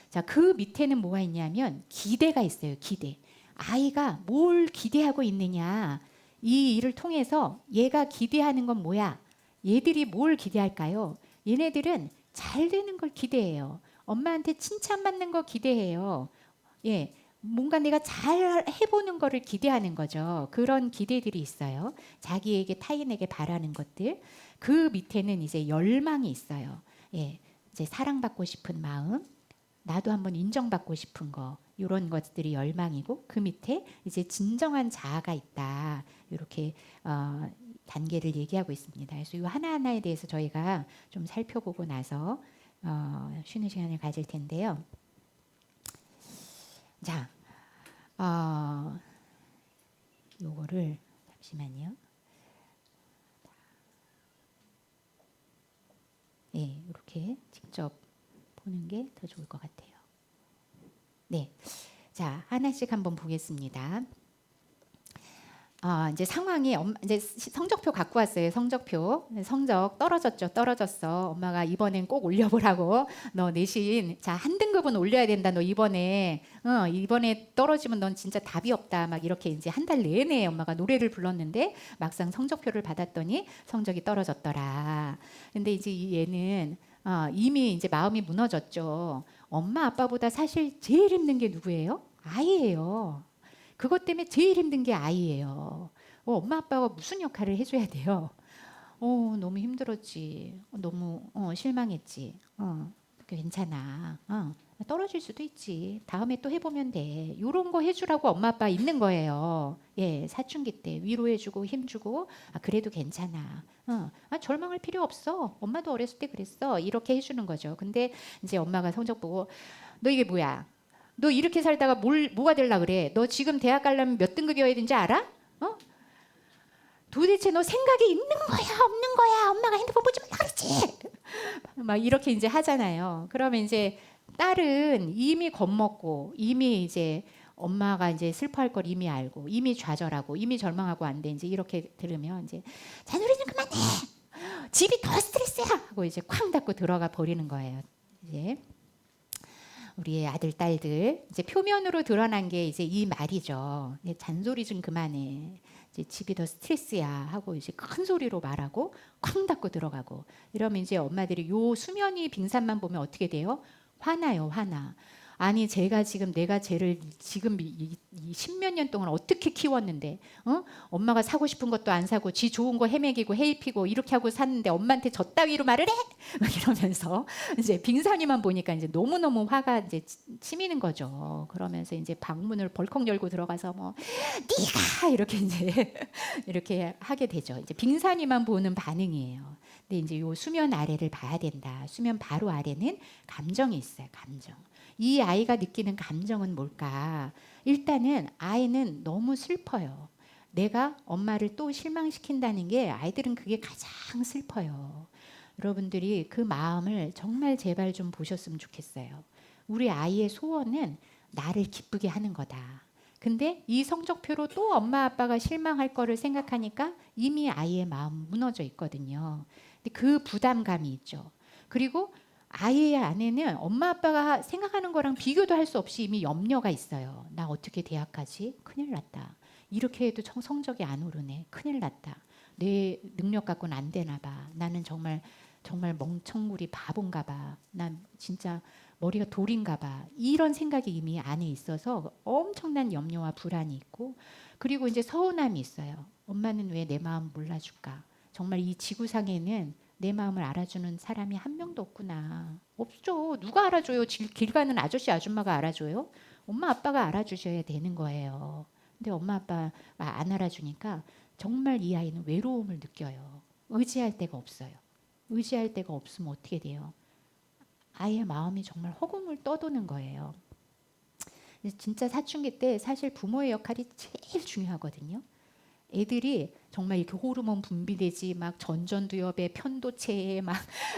자, 그 밑에는 뭐가 있냐면 기대가 있어요. 기대. 아이가 뭘 기대하고 있느냐. 이 일을 통해서 얘가 기대하는 건 뭐야? 얘들이 뭘 기대할까요? 얘네들은 잘 되는 걸 기대해요. 엄마한테 칭찬받는 거 기대해요. 예, 뭔가 내가 잘 해보는 거를 기대하는 거죠. 그런 기대들이 있어요. 자기에게 타인에게 바라는 것들. 그 밑에는 이제 열망이 있어요. 예, 이제 사랑받고 싶은 마음, 나도 한번 인정받고 싶은 거, 이런 것들이 열망이고 그 밑에 이제 진정한 자아가 있다. 이렇게 단계를 얘기하고 있습니다. 그래서 이 하나하나에 대해서 저희가 좀 살펴보고 나서 쉬는 시간을 가질 텐데요. 자, 요거를 잠시만요. 네, 이렇게 직접 보는 게 더 좋을 것 같아요. 네, 자 하나씩 한번 보겠습니다. 이제 상황이 이제 성적표 갖고 왔어요. 성적표. 성적 떨어졌어. 엄마가 이번엔 꼭 올려보라고. 너 내신 자 한 등급은 올려야 된다. 너 이번에 이번에 떨어지면 넌 진짜 답이 없다. 막 이렇게 이제 한 달 내내 엄마가 노래를 불렀는데 막상 성적표를 받았더니 성적이 떨어졌더라. 근데 이제 이 얘는 이미 이제 마음이 무너졌죠. 엄마 아빠보다 사실 제일 힘든 게 누구예요? 아이예요. 그것 때문에 제일 힘든 게 아이예요. 엄마 아빠가 무슨 역할을 해줘야 돼요? 너무 힘들었지. 너무 실망했지. 괜찮아. 떨어질 수도 있지. 다음에 또 해보면 돼. 이런 거 해주라고 엄마 아빠 있는 거예요. 예, 사춘기 때 위로해주고 힘주고 그래도 괜찮아. 절망할 필요 없어. 엄마도 어렸을 때 그랬어. 이렇게 해주는 거죠. 근데 이제 엄마가 성적 보고 너 이게 뭐야? 너 이렇게 살다가 뭐가 되려 그래? 너 지금 대학 가려면 몇 등급이어야 되는지 알아? 도대체 너 생각이 있는 거야, 없는 거야? 엄마가 핸드폰 보지 말라 그랬지. 막 이렇게 이제 하잖아요. 그러면 이제 딸은 이미 겁먹고 이미 이제 엄마가 이제 슬퍼할 걸 이미 알고 이미 좌절하고 이미 절망하고 안 돼. 이제 이렇게 들으면 이제 잔소리 좀 그만해. 집이 더 스트레스야 하고 이제 쾅 닫고 들어가 버리는 거예요. 이제. 우리의 아들 딸들 이제 표면으로 드러난 게 이제 이 말이죠. 잔소리 좀 그만해. 이제 집이 더 스트레스야 하고 이제 큰 소리로 말하고 쾅 닫고 들어가고 이러면 이제 엄마들이 요 수면이 빙산만 보면 어떻게 돼요? 화나요, 화나. 아니 제가 지금 내가 쟤를 지금 이 십몇 년 동안 어떻게 키웠는데 엄마가 사고 싶은 것도 안 사고 지 좋은 거 헤매기고 헤입히고 이렇게 하고 샀는데 엄마한테 저 따위로 말을 해? 막 이러면서 이제 빙산이만 보니까 이제 너무너무 화가 이제 치미는 거죠. 그러면서 이제 방문을 벌컥 열고 들어가서 뭐 네가 이렇게 이제 이렇게 하게 되죠. 이제 빙산이만 보는 반응이에요. 근데 이제 요 수면 아래를 봐야 된다. 수면 바로 아래는 감정이 있어요. 감정. 이 아이가 느끼는 감정은 뭘까? 일단은 아이는 너무 슬퍼요. 내가 엄마를 또 실망시킨다는 게 아이들은 그게 가장 슬퍼요. 여러분들이 그 마음을 정말 제발 좀 보셨으면 좋겠어요. 우리 아이의 소원은 나를 기쁘게 하는 거다. 근데 이 성적표로 또 엄마 아빠가 실망할 거를 생각하니까 이미 아이의 마음 무너져 있거든요. 근데 그 부담감이 있죠. 그리고 아이의 안에는 엄마 아빠가 생각하는 거랑 비교도 할 수 없이 이미 염려가 있어요. 나 어떻게 대학 가지? 큰일 났다. 이렇게 해도 성적이 안 오르네. 큰일 났다. 내 능력 갖고는 안 되나 봐. 나는 정말 멍청구리 바본가 봐. 난 진짜 머리가 돌인가 봐. 이런 생각이 이미 안에 있어서 엄청난 염려와 불안이 있고 그리고 이제 서운함이 있어요. 엄마는 왜 내 마음 몰라줄까? 정말 이 지구상에는 내 마음을 알아주는 사람이 한 명도 없구나. 없죠. 누가 알아줘요? 길 가는 아저씨 아줌마가 알아줘요? 엄마 아빠가 알아주셔야 되는 거예요. 근데 엄마 아빠가 안 알아주니까 정말 이 아이는 외로움을 느껴요. 의지할 데가 없어요. 의지할 데가 없으면 어떻게 돼요? 아이의 마음이 정말 허공을 떠도는 거예요. 진짜 사춘기 때 사실 부모의 역할이 제일 중요하거든요. 애들이 정말 이렇게 호르몬 분비되지 막 전전두엽에 편도체에 막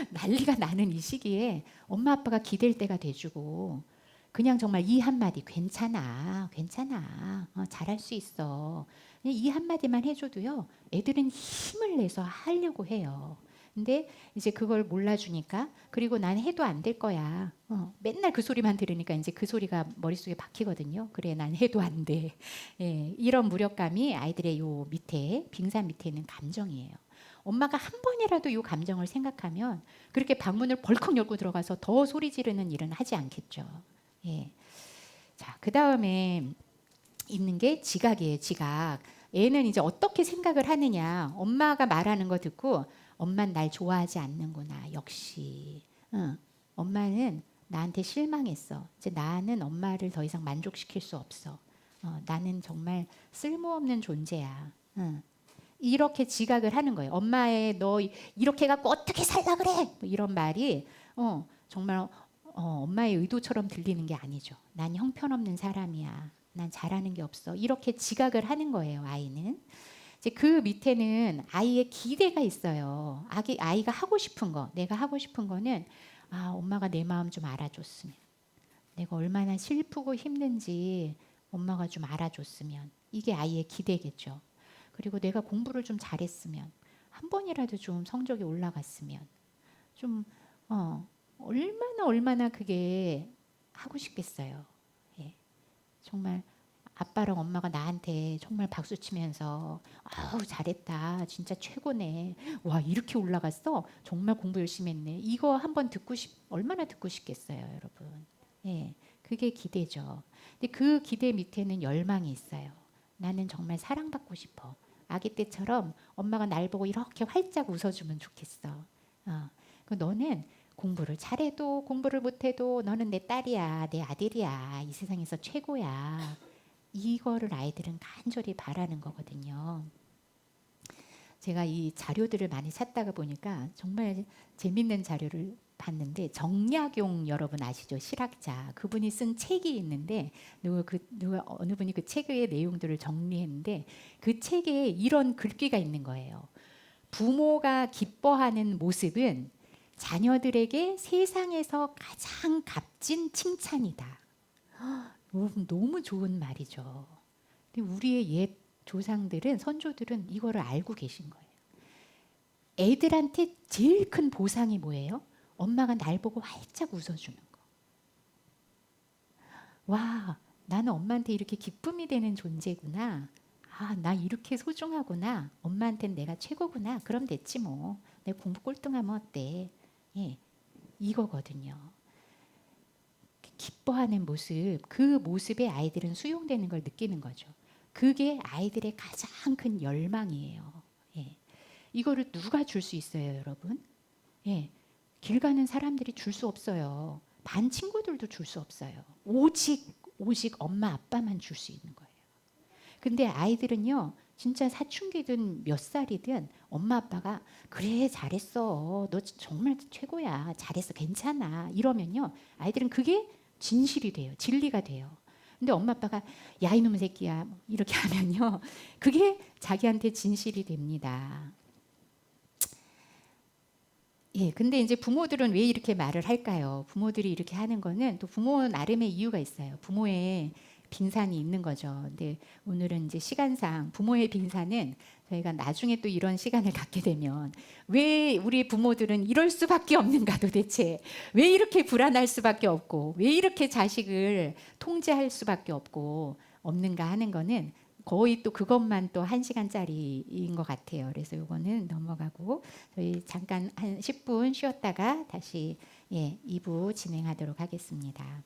난리가 나는 이 시기에 엄마 아빠가 기댈 때가 돼주고 그냥 정말 이 한마디 괜찮아 괜찮아 잘할 수 있어 그냥 이 한마디만 해줘도요 애들은 힘을 내서 하려고 해요. 근데 이제 그걸 몰라주니까 그리고 난 해도 안 될 거야. 맨날 그 소리만 들으니까 이제 그 소리가 머릿속에 박히거든요. 그래 난 해도 안 돼. 예, 이런 무력감이 아이들의 요 밑에 빙산 밑에 있는 감정이에요. 엄마가 한 번이라도 요 감정을 생각하면 그렇게 방문을 벌컥 열고 들어가서 더 소리 지르는 일은 하지 않겠죠. 예. 자, 그 다음에 있는 게 지각이에요. 지각. 애는 이제 어떻게 생각을 하느냐. 엄마가 말하는 거 듣고 엄마는 날 좋아하지 않는구나. 역시. 엄마는 나한테 실망했어. 이제 나는 엄마를 더 이상 만족시킬 수 없어. 나는 정말 쓸모없는 존재야. 이렇게 지각을 하는 거예요. 엄마의 너 이렇게 해갖고 어떻게 살라 그래? 뭐 이런 말이 정말 엄마의 의도처럼 들리는 게 아니죠. 난 형편없는 사람이야. 난 잘하는 게 없어. 이렇게 지각을 하는 거예요. 아이는. 이제 그 밑에는 아이의 기대가 있어요. 아이가 하고 싶은 거, 내가 하고 싶은 거는 엄마가 내 마음 좀 알아줬으면, 내가 얼마나 슬프고 힘든지 엄마가 좀 알아줬으면 이게 아이의 기대겠죠. 그리고 내가 공부를 좀 잘했으면, 한 번이라도 좀 성적이 올라갔으면, 좀 얼마나 그게 하고 싶겠어요. 예. 정말. 아빠랑 엄마가 나한테 정말 박수 치면서 아우 잘했다 진짜 최고네 와 이렇게 올라갔어 정말 공부 열심히 했네 이거 한번 얼마나 듣고 싶겠어요 여러분. 예, 그게 기대죠. 근데 그 기대 밑에는 열망이 있어요. 나는 정말 사랑받고 싶어. 아기 때처럼 엄마가 날 보고 이렇게 활짝 웃어주면 좋겠어. 너는 공부를 잘해도 공부를 못해도 너는 내 딸이야 내 아들이야 이 세상에서 최고야. 이거를 아이들은 간절히 바라는 거거든요. 제가 이 자료들을 많이 찾다가 보니까 정말 재밌는 자료를 봤는데 정약용 여러분 아시죠? 실학자. 그분이 쓴 책이 있는데 어느 분이 그 책의 내용들을 정리했는데 그 책에 이런 글귀가 있는 거예요. 부모가 기뻐하는 모습은 자녀들에게 세상에서 가장 값진 칭찬이다. 너무 좋은 말이죠. 근데 우리의 옛 조상들은 선조들은 이거를 알고 계신 거예요. 애들한테 제일 큰 보상이 뭐예요? 엄마가 날 보고 활짝 웃어주는 거. 와, 나는 엄마한테 이렇게 기쁨이 되는 존재구나. 나 이렇게 소중하구나. 엄마한테는 내가 최고구나. 그럼 됐지 뭐. 내 공부 꼴등하면 어때? 예, 이거거든요. 기뻐하는 모습, 그 모습에 아이들은 수용되는 걸 느끼는 거죠. 그게 아이들의 가장 큰 열망이에요. 예. 이거를 누가 줄 수 있어요, 여러분? 예. 길 가는 사람들이 줄 수 없어요. 반 친구들도 줄 수 없어요. 오직 엄마 아빠만 줄 수 있는 거예요. 근데 아이들은요, 진짜 사춘기든 몇 살이든 엄마 아빠가 그래 잘했어, 너 정말 최고야, 잘했어, 괜찮아 이러면요, 아이들은 그게 진실이 돼요. 진리가 돼요. 근데 엄마 아빠가 야 이놈 새끼야 이렇게 하면요, 그게 자기한테 진실이 됩니다. 예, 근데 이제 부모들은 왜 이렇게 말을 할까요? 부모들이 이렇게 하는 거는 또 부모 나름의 이유가 있어요. 부모의 빙산이 있는 거죠. 근데 오늘은 이제 시간상 부모의 빙산은 저희가 나중에 또 이런 시간을 갖게 되면 왜 우리 부모들은 이럴 수밖에 없는가, 도대체 왜 이렇게 불안할 수밖에 없고 왜 이렇게 자식을 통제할 수밖에 없는가 하는 거는 거의 또 그것만 또 1시간짜리인 것 같아요. 그래서 이거는 넘어가고 저희 잠깐 한 10분 쉬었다가 다시 2부 진행하도록 하겠습니다.